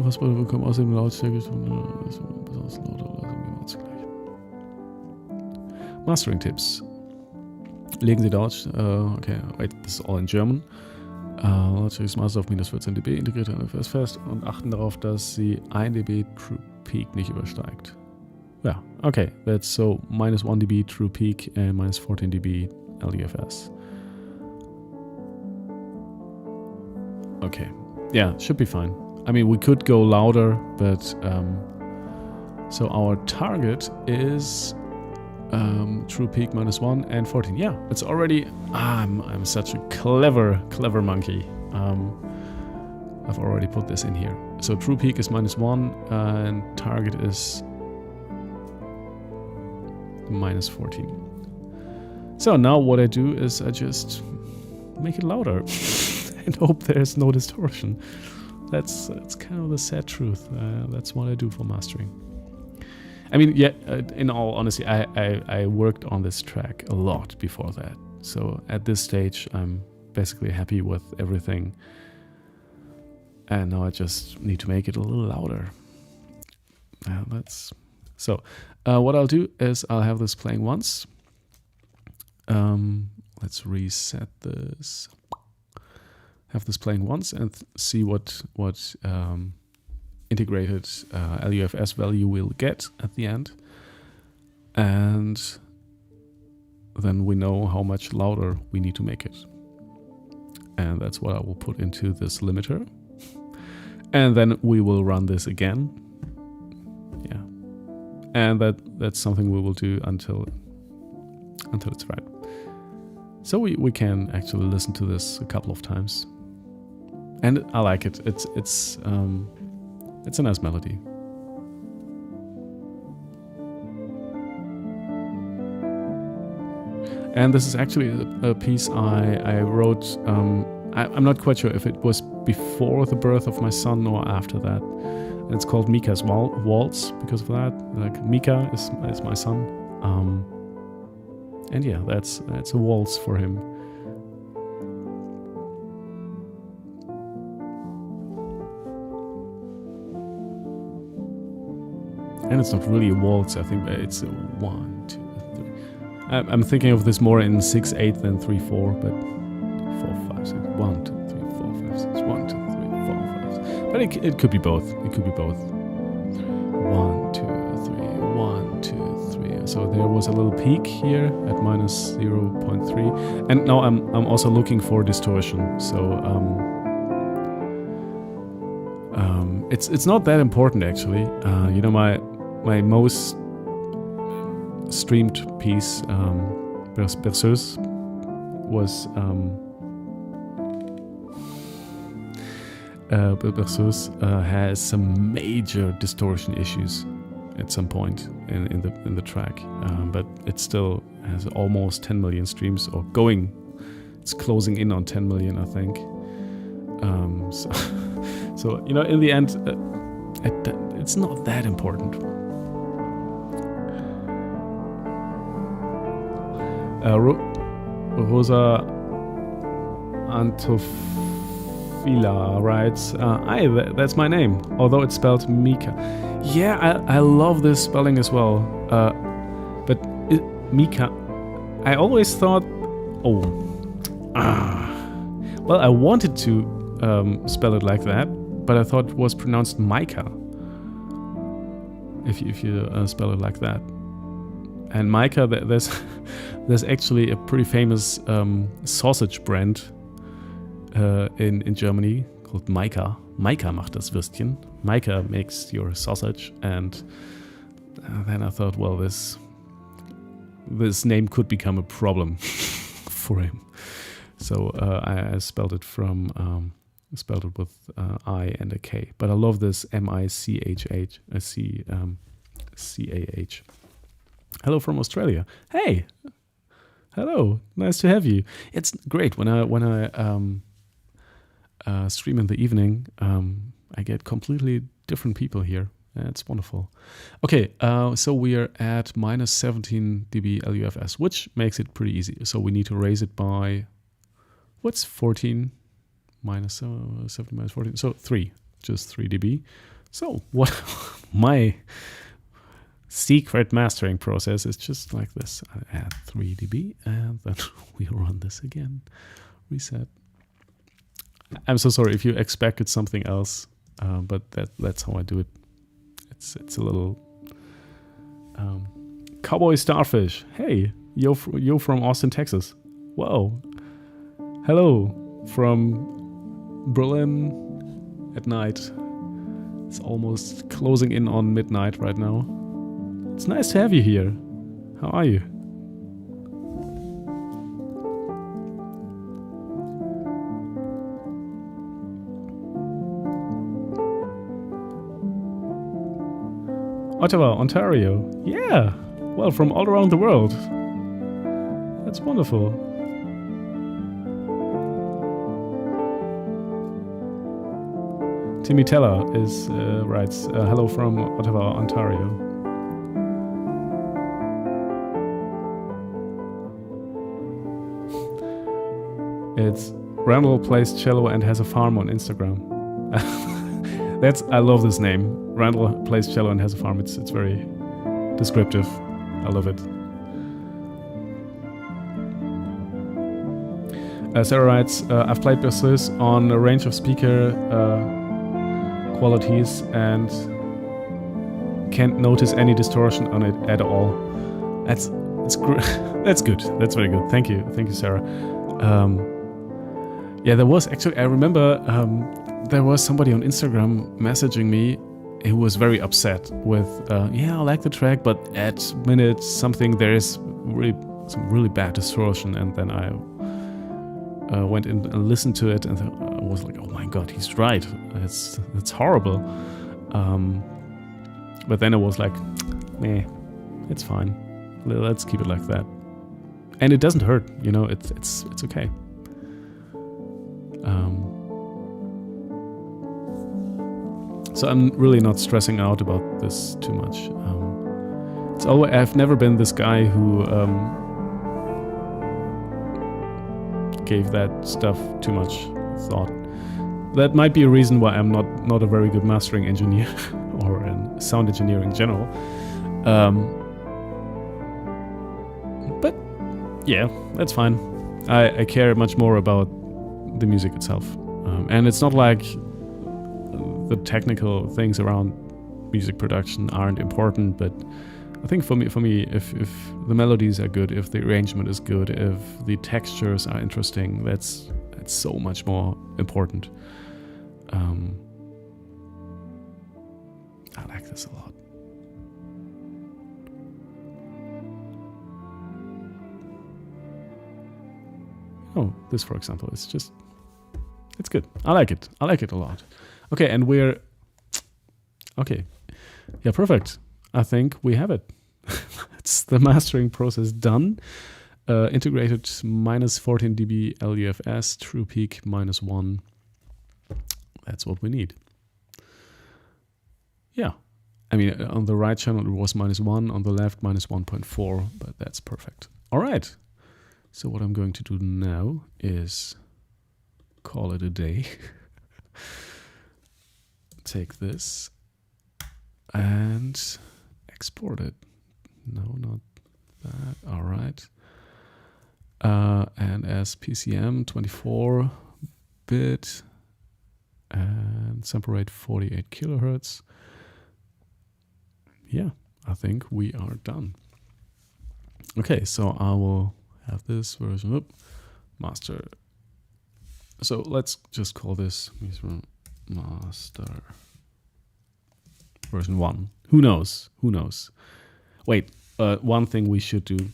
Fassbrille bekommen außerdem Lautstärke besonders lauter, also mehrmals gleich. Mastering-Tipps. Legen Sie Deutsch, okay, wait, this is all in German. Lautstärke ist Master auf minus 14 dB, integriert NFS fest und achten darauf, dass Sie 1 dB True Peak nicht übersteigt. Ja, okay, that's so minus 1 dB True Peak and minus 14 dB LUFS. Okay, yeah, should be fine. I mean, we could go louder, but so our target is true peak minus 1 and 14. Yeah, it's already. I'm such a clever monkey. I've already put this in here. So true peak is minus 1 and target is minus 14. So now what I do is I just make it louder and hope there's no distortion. That's kind of the sad truth. That's what I do for mastering. I mean, yeah, in all honesty, I worked on this track a lot before that. So at this stage, I'm basically happy with everything. And now I just need to make it a little louder. What I'll do is I'll have this playing once. Let's reset this. Have this playing once and see what integrated LUFS value we'll get at the end, and then we know how much louder we need to make it, and that's what I will put into this limiter, and then we will run this again. Yeah, and that's something we will do until it's right. So we can actually listen to this a couple of times. And I like it. It's a nice melody. And this is actually a piece I wrote. I'm not quite sure if it was before the birth of my son or after that. And it's called Mika's Waltz because of that. Like Mika is my son. And yeah, that's a waltz for him. And it's not really a waltz, I think it's a 1, 2, 3. I'm thinking of this more in 6/8 than 3/4, but 4, 5, 6. 1, 2, 3, 4, 5, 6. 1, 2, 3, 4, 5, 6. But it could be both. It could be both. 1, 2, 3, 1, 2, 3. So there was a little peak here at minus 0.3. And now I'm also looking for distortion. So it's not that important actually. My most streamed piece, Berceuse, was Berceuse has some major distortion issues at some point in the track, but it still has almost 10 million streams, or it's closing in on 10 million, I think. So in the end, it's not that important. Rosa Antofila writes, "Hi, that's my name, although it's spelled Mika." Yeah, I love this spelling as well. But Mika, I always thought, well, I wanted to spell it like that, but I thought it was pronounced Micah. If you spell it like that. And Micah, there's actually a pretty famous sausage brand in Germany called Micah. Micah macht das Würstchen. Micah makes your sausage, and then I thought, well, this name could become a problem for him. So I spelled it with I and a K. But I love this M-I-C-H-H, C-A-H. Hello from Australia. Hey, hello. Nice to have you. It's great when I stream in the evening. I get completely different people here. It's wonderful. Okay, so we are at minus 17 dB LUFS, which makes it pretty easy. So we need to raise it by, what's 14 minus 70 minus 14? So 3, just 3 dB. So what my secret mastering process is just like this. I add 3 dB and then we run this again. Reset. I'm so sorry if you expected something else, but that's how I do it. It's a little Cowboy Starfish. Hey, you're from Austin, Texas. Whoa. Hello from Berlin at night. It's almost closing in on midnight right now. It's nice to have you here. How are you? Ottawa, Ontario. Yeah. Well, from all around the world. That's wonderful. Timmy Teller writes, hello from Ottawa, Ontario. It's Randall plays cello and has a farm on Instagram. I love this name. Randall plays cello and has a farm. It's very descriptive. I love it. Sarah writes, I've played with this on a range of speaker qualities and can't notice any distortion on it at all. That's good. That's very good. Thank you, Sarah. Yeah, there was actually, I remember there was somebody on Instagram messaging me who was very upset with, yeah, I like the track, but at minute something there is some really bad distortion, and then I went in and listened to it, and I was like, oh my god, he's right. It's horrible. But then I was like, nah, it's fine. Let's keep it like that. And it doesn't hurt, you know. It's okay. So I'm really not stressing out about this too much. I've never been this guy who gave that stuff too much thought. That might be a reason why I'm not a very good mastering engineer or a sound engineer in general. But yeah, that's fine. I care much more about the music itself. And it's not like the technical things around music production aren't important, but I think for me, if the melodies are good, if the arrangement is good, if the textures are interesting, that's so much more important. I like this a lot. Oh, this, for example, it's good. I like it a lot. Okay, and okay. Yeah, perfect. I think we have it. It's the mastering process done. Integrated minus 14 dB LUFS, true peak -1. That's what we need. Yeah. I mean, on the right channel it was -1, on the left -1.4, but that's perfect. All right. So what I'm going to do now is call it a day. Take this and export it. No, not that. All right. And as PCM 24-bit and sample rate 48 kilohertz. Yeah, I think we are done. Okay, so I will have this version up. Master. So let's just call this master version 1. Who knows? Wait, one thing we should do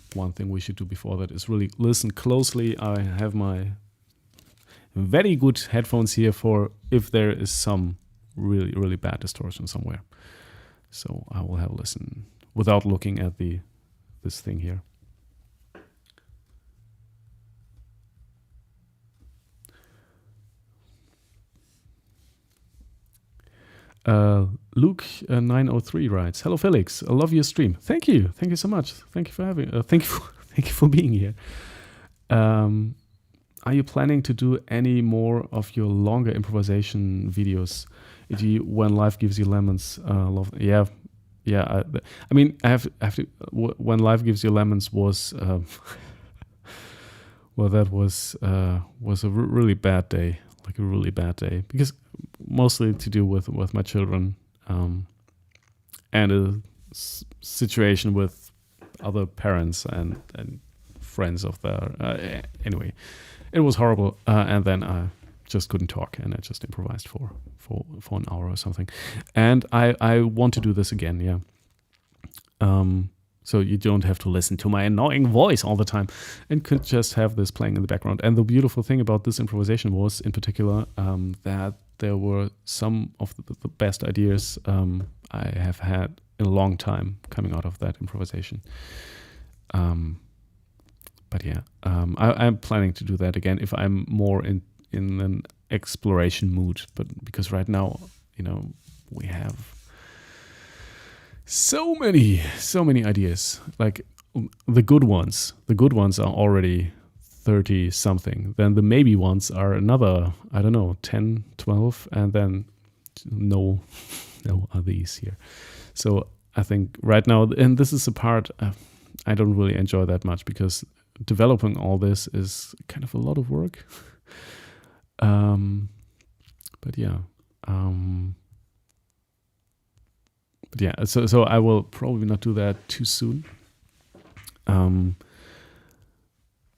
before that is really listen closely. I have my very good headphones here for if there is some really, really bad distortion somewhere. So I will have a listen without looking at this thing here. Luke 903 writes, "Hello Felix, I love your stream. Thank you so much. Thank you for having. Thank you for being here. are you planning to do any more of your longer improvisation videos? When life gives you lemons, yeah. I mean, I have to. When life gives you lemons was, well, that was a really bad day, like a really bad day, because mostly to do with my children, and a situation with other parents and friends of their. Anyway, it was horrible, and then I just couldn't talk, and I just improvised for an hour or something, and I want to do this again, yeah. So you don't have to listen to my annoying voice all the time, and could just have this playing in the background. And the beautiful thing about this improvisation was, in particular, that there were some of the best ideas I have had in a long time coming out of that improvisation. But yeah, I'm planning to do that again if I'm more in an exploration mood. But because right now, we have so many ideas. Like the good ones are already 30 something. Then the maybe ones are another, I don't know, 10, 12, and then no others here. So I think right now, and this is a part I don't really enjoy that much, because developing all this is kind of a lot of work. But yeah. So I will probably not do that too soon.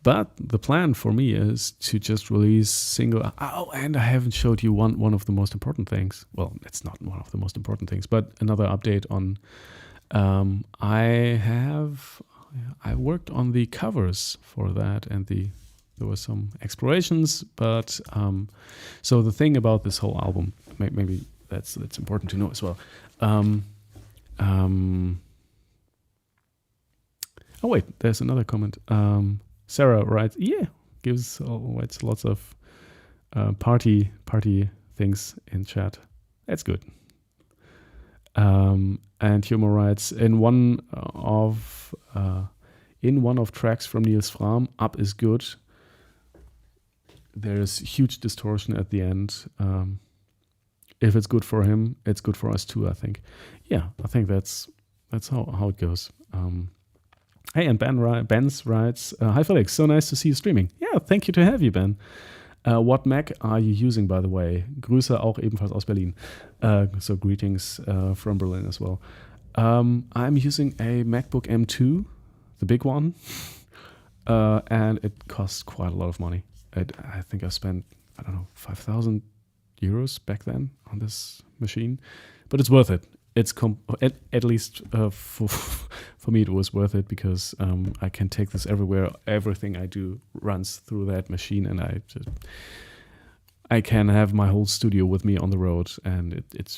But the plan for me is to just release single. Oh, and I haven't showed you one of the most important things. Well, it's not one of the most important things, but another update on. I worked on the covers for that, and there were some explorations. But so the thing about this whole album, maybe that's important to know as well. Oh wait, there's another comment. Sarah writes, writes lots of party things in chat. That's good. And Humor writes, in one of tracks from Niels Fram, Up is good. There's huge distortion at the end. If it's good for him, it's good for us too, I think. Yeah, I think that's how it goes. Hey, and Benz writes, hi Felix, so nice to see you streaming. Yeah, thank you to have you, Ben. What Mac are you using, by the way? Grüße auch ebenfalls aus Berlin. So greetings from Berlin as well. I'm using a MacBook M2, the big one, and it costs quite a lot of money. I think I spent, 5,000 euros back then on this machine, but it's worth it. It's at least for me it was worth it, because I can take this everywhere. Everything I do runs through that machine, and I can have my whole studio with me on the road, and it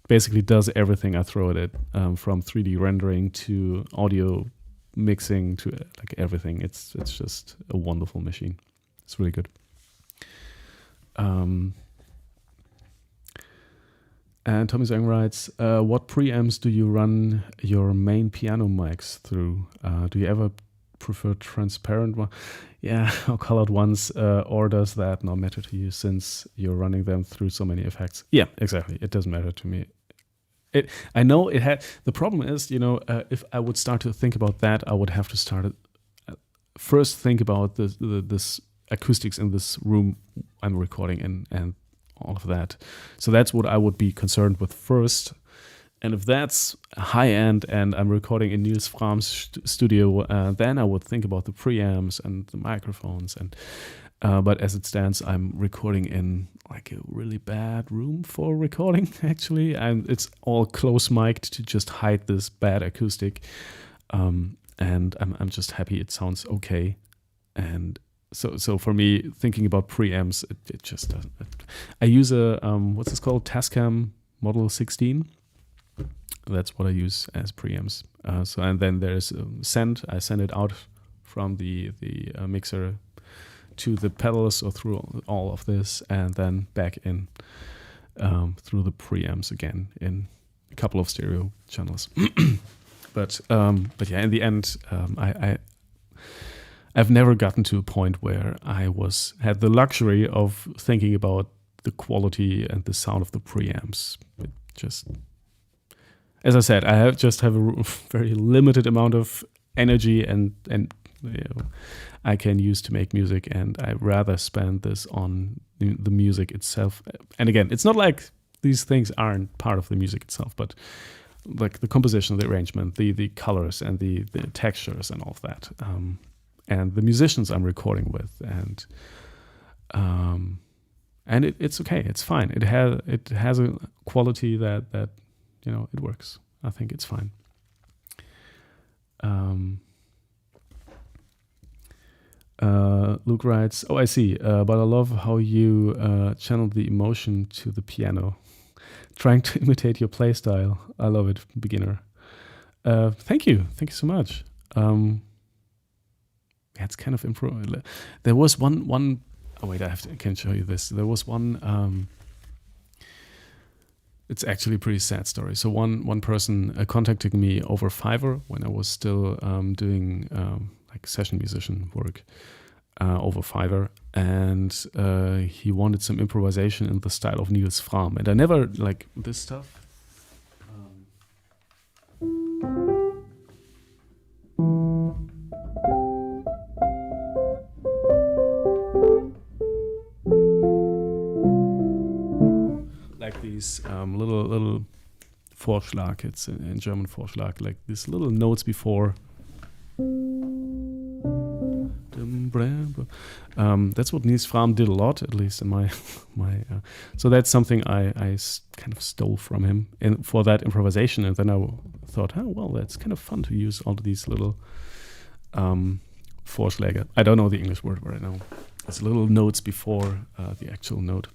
basically does everything I throw at it, from 3D rendering to audio mixing to like everything. It's just a wonderful machine. It's really good. And Tommy Zhang writes, what preamps do you run your main piano mics through? Do you ever prefer transparent one? Yeah, or colored ones, or does that not matter to you since you're running them through so many effects? Yeah, exactly. It doesn't matter to me. I know it had. The problem is, if I would start to think about that, I would have to start first think about this acoustics in this room I'm recording in, and all of that. So that's what I would be concerned with first. And if that's high end and I'm recording in Niels Fram's studio, then I would think about the preamps and the microphones. And but as it stands, I'm recording in like a really bad room for recording, actually. And it's all close mic'd to just hide this bad acoustic. And I'm just happy it sounds okay. And so for me, thinking about preamps, it just doesn't. I use a what's this called? Tascam Model 16. That's what I use as preamps. And then there's send. I send it out from the mixer to the pedals or through all of this, and then back in through the preamps again in a couple of stereo channels. But yeah, in the end, I've never gotten to a point where I had the luxury of thinking about the quality and the sound of the preamps. It just, as I said, just have a very limited amount of energy and I can use to make music, and I rather spend this on the music itself. And again, it's not like these things aren't part of the music itself, but like the composition, the arrangement, the colors, and the textures, and all of that, and the musicians I'm recording with, and it's okay, it's fine. It has a quality that it works. I think it's fine. Luke writes, "Oh, I see, but I love how you channeled the emotion to the piano, trying to imitate your play style. I love it, beginner." Thank you so much. It's kind of improv. There was one. Oh wait, I can show you this. There was one. It's actually a pretty sad story. So one person contacted me over Fiverr when I was still doing like session musician work over Fiverr, and he wanted some improvisation in the style of Niels Fram, and I never like this stuff. Like these little Vorschlag, it's in German Vorschlag, like these little notes before. That's what Niels Fram did a lot, at least in my so that's something I kind of stole from him for that improvisation, and then I thought, oh well, that's kind of fun to use all of these little Vorschläge. I don't know the English word right now. It's little notes before the actual note,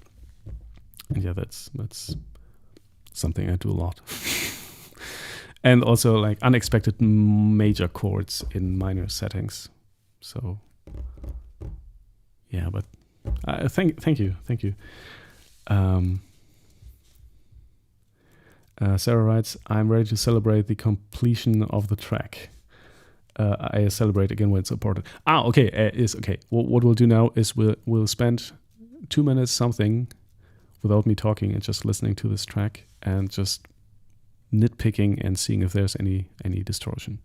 and yeah, that's something I do a lot. And also like unexpected major chords in minor settings. So yeah, but thank you. Sarah writes, "I'm ready to celebrate the completion of the track. I celebrate again when it's important." Okay, is okay. What we'll do now is we'll spend 2 minutes something without me talking and just listening to this track and just nitpicking and seeing if there's any distortion.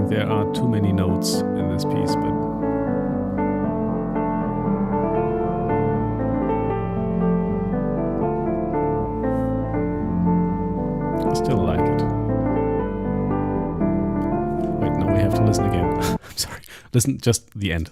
There are too many notes in this piece, but I still like it. Wait, no, probably have to listen again. I'm sorry. Listen, just the end.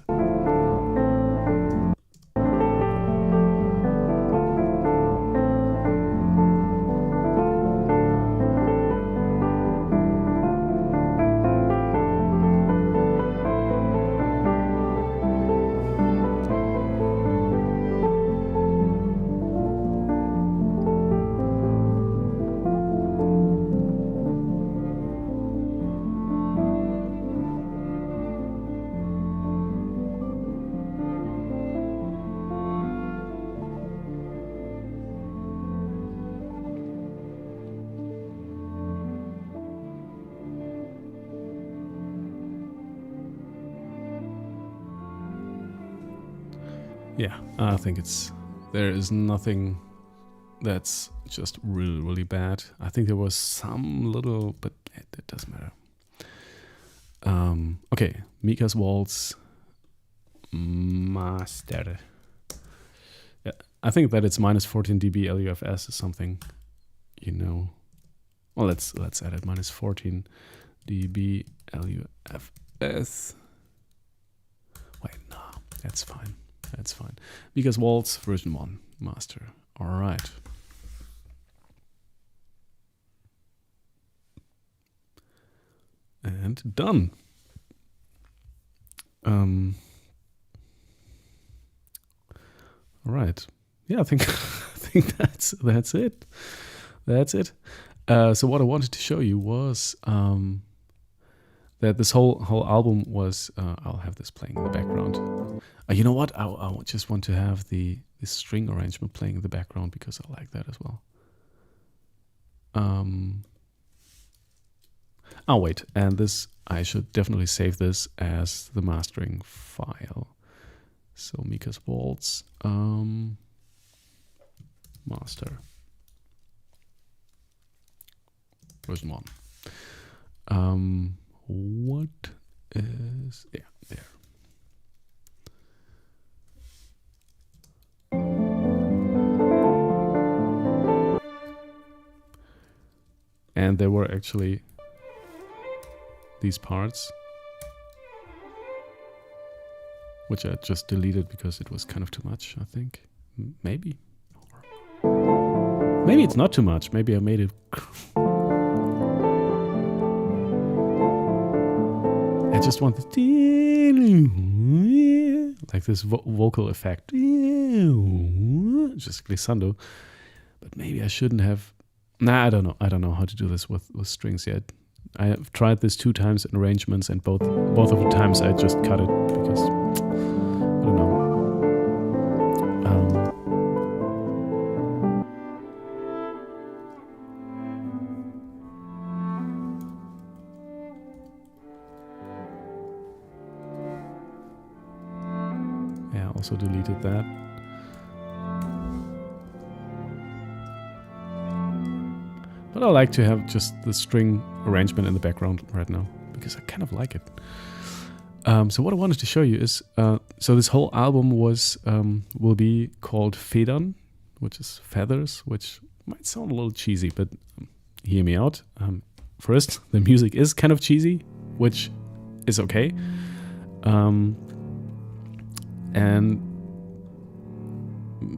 Yeah, I think there is nothing that's just really, really bad. I think there was some little, but it doesn't matter. Okay, Mika's Waltz Master. Yeah, I think that it's minus 14 dB LUFS is something, you know. Well, let's add it, minus 14 dB LUFS. Wait, no, that's fine. That's fine. Mika's Waltz version 1 master. All right. And done. All right. Yeah, I think that's it. That's it. So what I wanted to show you was that this whole album was. I'll have this playing in the background. You know what? I just want to have this string arrangement playing in the background because I like that as well. Oh wait, and this I should definitely save this as the mastering file. So Mika's Waltz master version 1. What is there? And there were actually these parts, which I just deleted because it was kind of too much, I think. Maybe. Maybe it's not too much. Maybe I made it... I just want this... like this vocal effect. Just glissando. But maybe I shouldn't have... Nah, I don't know. I don't know how to do this with strings yet. I have tried this 2 times in arrangements, and both of the times I just cut it because I don't know. Yeah, I also deleted that. But I like to have just the string arrangement in the background right now because I kind of like it. So what I wanted to show you is, so this whole album will be called Federn, which is feathers, which might sound a little cheesy, but hear me out. First, the music is kind of cheesy, which is okay. And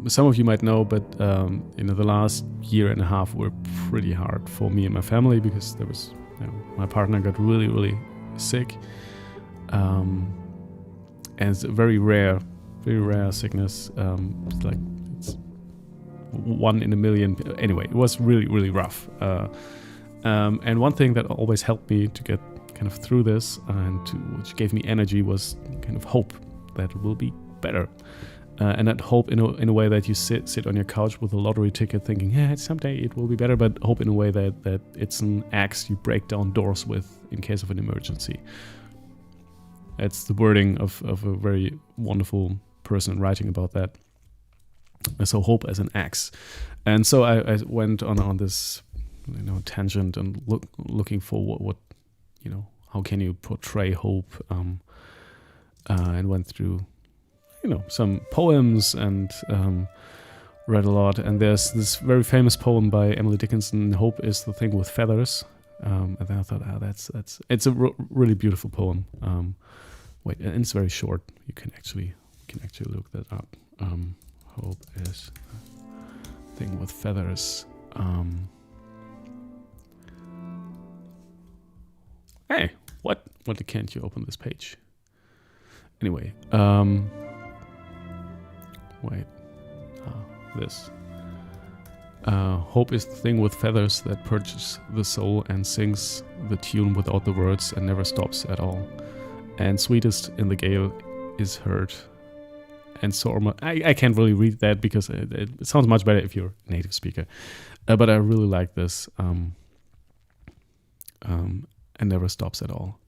some of you might know, but the last year and a half were pretty hard for me and my family because there was my partner got really, really sick, and it's a very rare sickness. It's 1 in a million. Anyway, it was really, really rough. And one thing that always helped me to get kind of through this which gave me energy was kind of hope that it will be better. And that hope in a way that you sit on your couch with a lottery ticket thinking, yeah, someday it will be better, but hope in a way that it's an axe you break down doors with in case of an emergency. That's the wording of a very wonderful person writing about that. So hope as an axe. And so I went on this tangent and looking for what how can you portray hope, and went through some poems and read a lot. And there's this very famous poem by Emily Dickinson, Hope is the Thing with Feathers. And then I thought, it's a really beautiful poem. Wait, and it's very short. You can actually look that up. Hope is a thing with feathers. Hey, what? What can't you open this page? Anyway, wait. This. Hope is the thing with feathers that perches the soul and sings the tune without the words and never stops at all. And sweetest in the gale is heard. And so I can't really read that because it sounds much better if you're a native speaker. But I really like this. And never stops at all.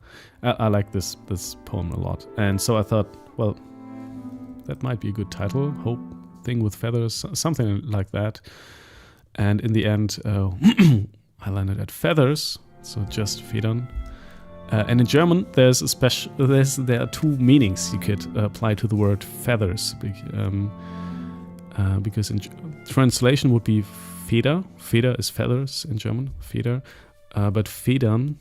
I like this poem a lot. And so I thought, well, that might be a good title. Hope, thing with feathers, something like that. And in the end, I landed at feathers, so just Federn. And in German, there are two meanings you could apply to the word feathers, because in translation would be Feder. Feder is feathers in German, Feder. But Federn,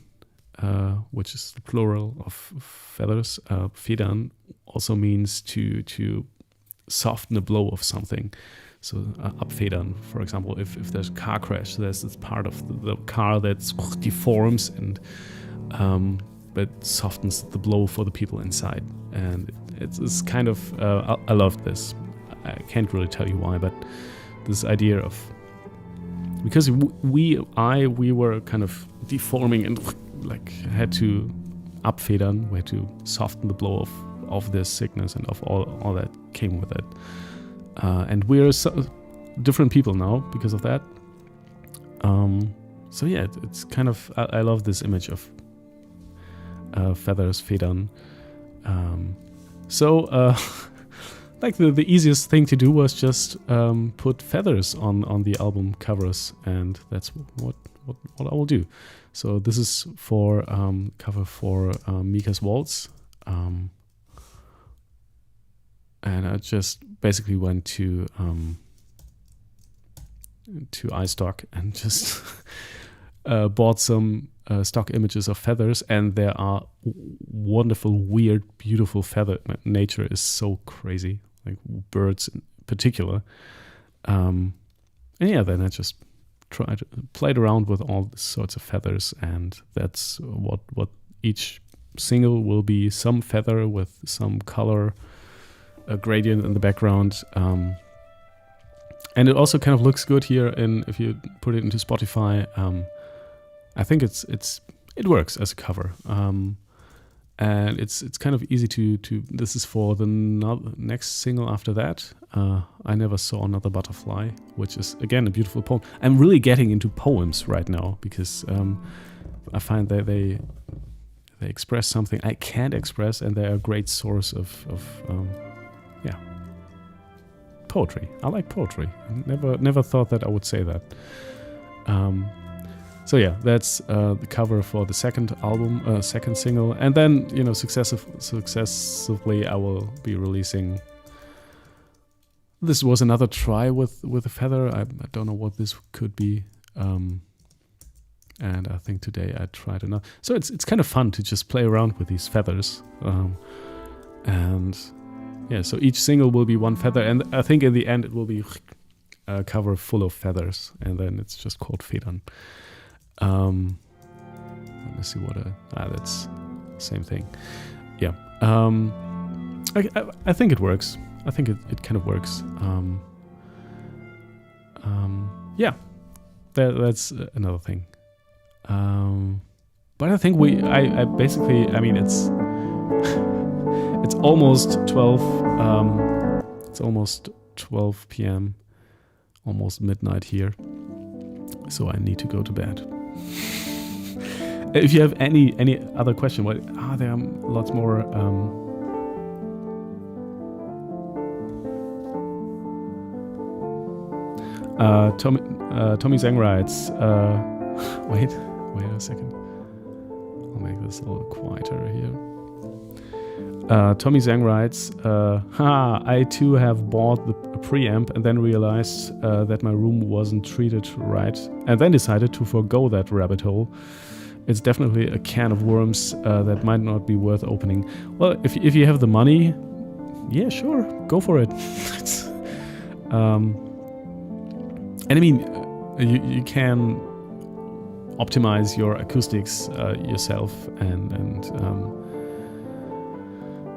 which is the plural of feathers, Federn also means to soften the blow of something. So abfedern, for example, if there's a car crash, there's this part of the car that deforms and but softens the blow for the people inside. And it's kind of, I love this. I can't really tell you why, but this idea of, because we were kind of deforming and like had to abfedern, we had to soften the blow of this sickness and of all that came with it. And we're different people now because of that. So yeah, it's kind of, I love this image of feathers, Federn. Like the easiest thing to do was just put feathers on the album covers, and that's what I will do. So this is for cover for Mika's Waltz. And I just basically went to iStock and just bought some stock images of feathers, and there are wonderful, weird, beautiful feather. Nature is so crazy, like birds in particular. And yeah, then I just played around with all sorts of feathers, and that's what each single will be: some feather with some color, a gradient in the background, and it also kind of looks good here. And if you put it into Spotify, I think it works as a cover, and it's kind of easy to. This is for the next single after that. I Never Saw Another Butterfly, which is again a beautiful poem. I'm really getting into poems right now because I find that they express something I can't express, and they're a great source of poetry. I like poetry. I never thought that I would say that. So yeah, that's the cover for the second album, second single, and then successively I will be releasing. This was another try with a feather. I don't know what this could be, and I think today I tried another. So it's kind of fun to just play around with these feathers, and yeah. So each single will be one feather, and I think in the end it will be a cover full of feathers, and then it's just called Federn. Let me see what that's the same thing. Yeah. I think it works. I think it kind of works. Yeah. That's another thing. But I think I basically, I mean, it's almost 12. It's almost 12 p.m. Almost midnight here. So I need to go to bed. If you have any other question, there are lots more. Tommy Zhang writes. Wait a second. I'll make this a little quieter here. Tommy Zhang writes, I too have bought the preamp and then realized that my room wasn't treated right, and then decided to forgo that rabbit hole. It's definitely a can of worms that might not be worth opening. Well, if you have the money, yeah, sure, go for it. And I mean, you can optimize your acoustics yourself,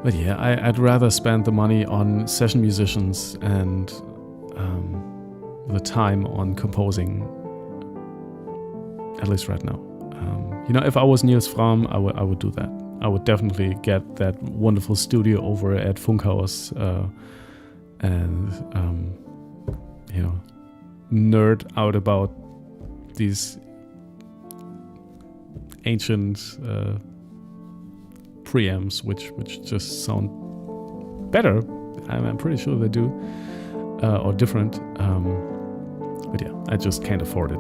but yeah, I'd rather spend the money on session musicians and the time on composing, at least right now. If I was Niels Fram, I would do that. I would definitely get that wonderful studio over at Funkhaus and nerd out about these ancient preamps, which just sound better. I'm pretty sure they do, or different. But yeah, I just can't afford it.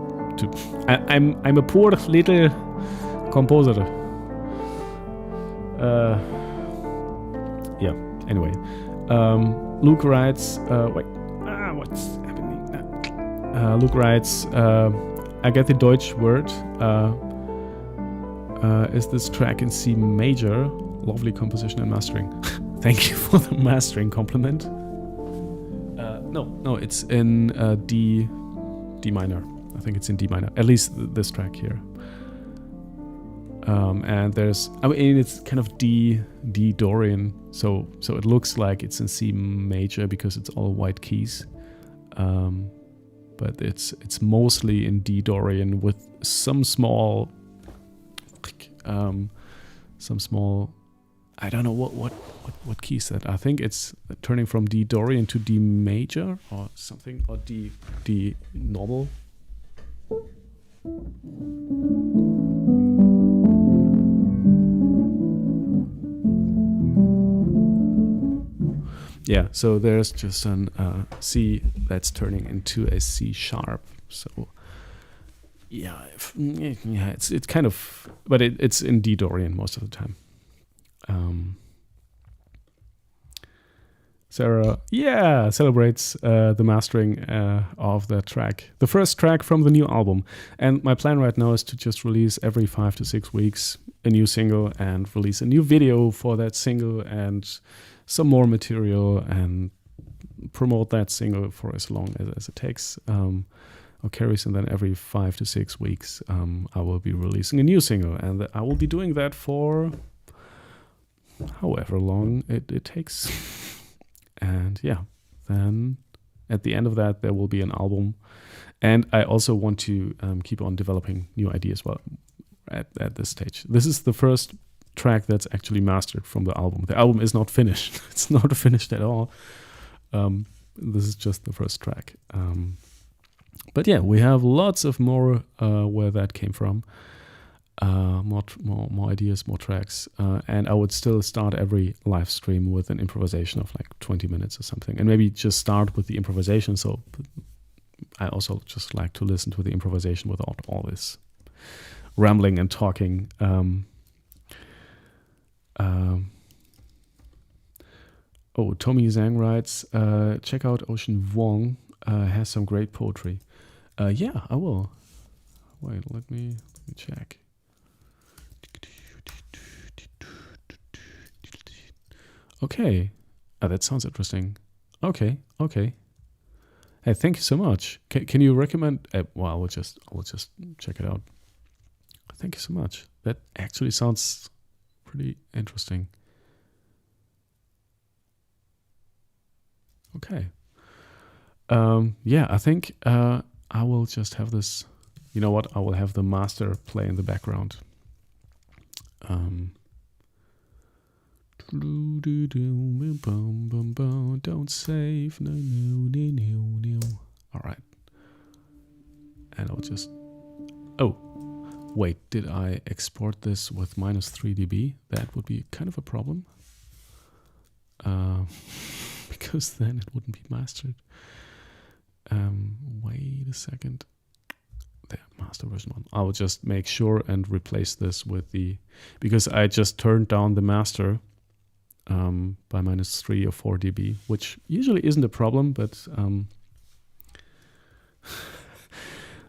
I'm a poor little composer. Yeah. Anyway, Luke writes. What's happening now? Luke writes. I get the Deutsch word. Is this track in C major? Lovely composition and mastering. Thank you for the mastering compliment. No, it's in D minor. I think it's in D minor. At least this track here. And it's kind of D Dorian. So it looks like it's in C major because it's all white keys. But it's mostly in D Dorian with some small. I don't know what key is that. I think it's turning from D Dorian to D major or something, or D normal. Yeah, so there's just an C that's turning into a C sharp. So yeah, it's kind of, but it's in D Dorian most of the time. Sarah, celebrates the mastering of the track, the first track from the new album. And my plan right now is to just release every 5 to 6 weeks a new single and release a new video for that single and some more material and promote that single for as long as it takes. Or carries, and then every 5 to 6 weeks I will be releasing a new single, and I will be doing that for however long it takes. And yeah, then at the end of that there will be an album, and I also want to keep on developing new ideas. Well, at this stage, this is the first track that's actually mastered from the album. The album is not finished. It's not finished at all. This is just the first track. But yeah, we have lots of more where that came from. More ideas, more tracks. And I would still start every live stream with an improvisation of like 20 minutes or something. And maybe just start with the improvisation. So I also just like to listen to the improvisation without all this rambling and talking. Tommy Zhang writes, check out Ocean Vuong. Has some great poetry. Yeah, I will. Wait, let me check. Okay. That sounds interesting. Okay. Hey, thank you so much. Can you recommend? Well, I will just check it out. Thank you so much. That actually sounds pretty interesting. Okay. Yeah, I think I will just have this. You know what? I will have the master play in the background. Don't save. No. All right. And I'll just. Oh, wait. Did I export this with -3 dB? That would be kind of a problem. Because then it wouldn't be mastered. Wait a second. There, master version 1. I will just make sure and replace this with because I just turned down the master by -3 or 4 dB, which usually isn't a problem, but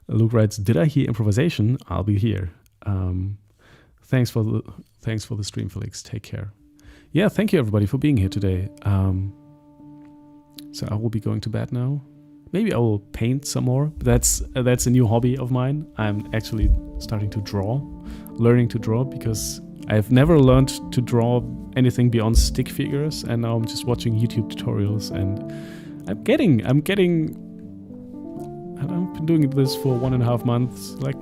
Luke writes, "Did I hear improvisation? I'll be here." Thanks for the stream, Felix. Take care. Yeah, thank you everybody for being here today. So I will be going to bed now. Maybe I will paint some more. That's a new hobby of mine. I'm actually starting to learning to draw, because I've never learned to draw anything beyond stick figures, and now I'm just watching YouTube tutorials, and I've been doing this for 1.5 months, like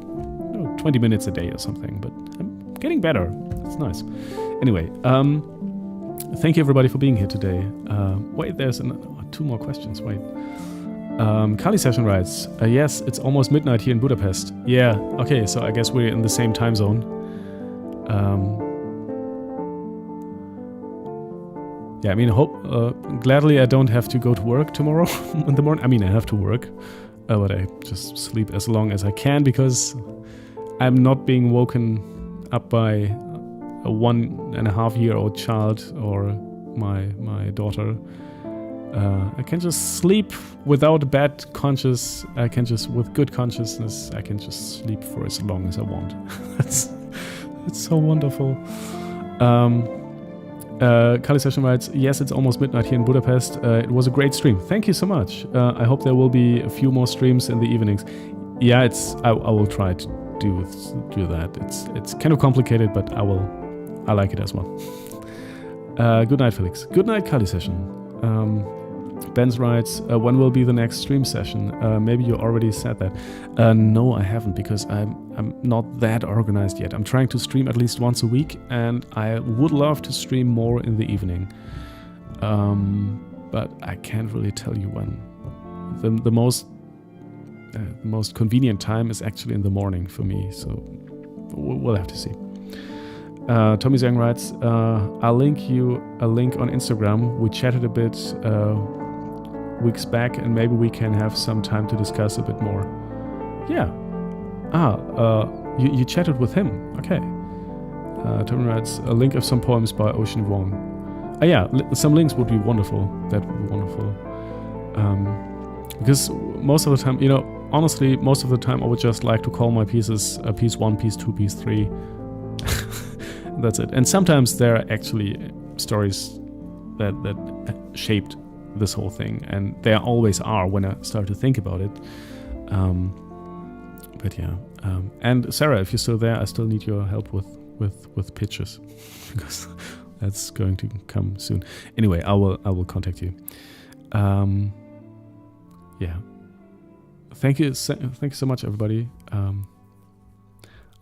20 minutes a day or something, but I'm getting better. It's nice. Anyway, thank you everybody for being here today. Wait, there's 2 more questions. Wait. Kali Session writes, yes, it's almost midnight here in Budapest. Yeah, okay, so I guess we're in the same time zone. Yeah, I mean, gladly I don't have to go to work tomorrow in the morning. I mean, I have to work, but I just sleep as long as I can, because I'm not being woken up by a 1.5-year-old child or my daughter. I can just sleep without bad conscience. With good consciousness, I can just sleep for as long as I want. It's so wonderful. Kali Session writes, yes, it's almost midnight here in Budapest. It was a great stream. Thank you so much. I hope there will be a few more streams in the evenings. Yeah, I will try to do that. It's kind of complicated, but I like it as well. Good night, Felix. Good night, Kali Session. Benz writes, when will be the next stream session? Maybe you already said that. No, I haven't, because I'm not that organized yet. I'm trying to stream at least once a week, and I would love to stream more in the evening. But I can't really tell you when. The most convenient time is actually in the morning for me, so we'll have to see. Tommy Zhang writes, I'll link you a link on Instagram. We chatted a bit weeks back, and maybe we can have some time to discuss a bit more. Yeah. You chatted with him. Okay. Tommy writes, a link of some poems by Ocean Vuong. Yeah, some links would be wonderful. That would be wonderful. Because most of the time, honestly, most of the time I would just like to call my pieces piece 1, piece 2, piece 3. That's it. And sometimes there are actually stories that shaped this whole thing, and there always are when I start to think about it. But yeah. And Sarah, if you're still there, I still need your help with pitches, because that's going to come soon. Anyway, I will contact you. Yeah. Thank you so much, everybody.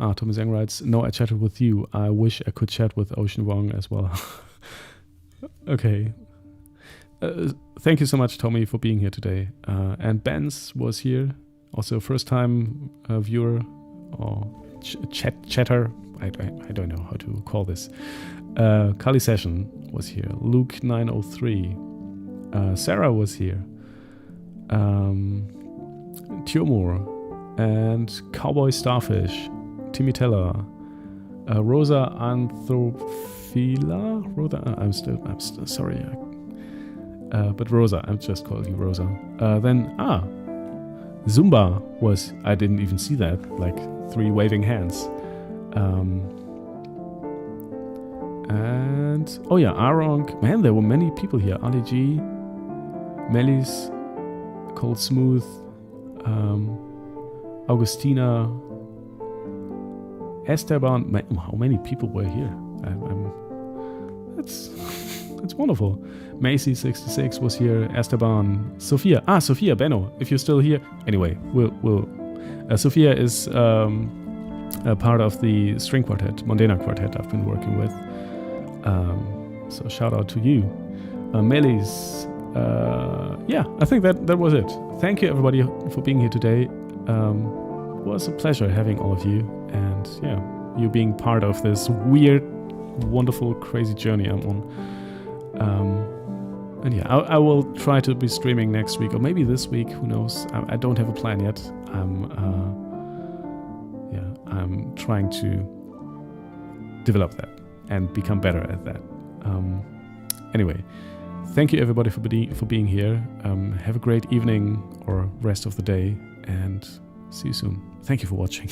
Tommy Zhang writes, no, I chatted with you. I wish I could chat with Ocean Vuong as well. Okay. Thank you so much, Tommy, for being here today. And Benz was here, also first time viewer or chatter. I don't know how to call this. Kali Session was here. Luke 903. Sarah was here. Tiomur and Cowboy Starfish. Timmy Teller, Rosa Anthrophila. I'm still sorry, but Rosa. I'm just calling you Rosa. Then Zumba was. I didn't even see that. Like 3 waving hands. And Arong. Man, there were many people here. Ali G, Melis, Cold Smooth, Augustina. Esteban, how many people were here? It's wonderful. Macy66 was here. Esteban, Sophia. Sophia Benno, if you're still here. Anyway, Sophia is a part of the string quartet, Mondena quartet I've been working with. So shout out to you. Melis. I think that was it. Thank you everybody for being here today. It was a pleasure having all of you, and you being part of this weird, wonderful, crazy journey I'm on. I will try to be streaming next week, or maybe this week, who knows. I don't have a plan yet. I'm trying to develop that and become better at that. Anyway, thank you everybody for being here. Have a great evening or rest of the day, and see you soon. Thank you for watching.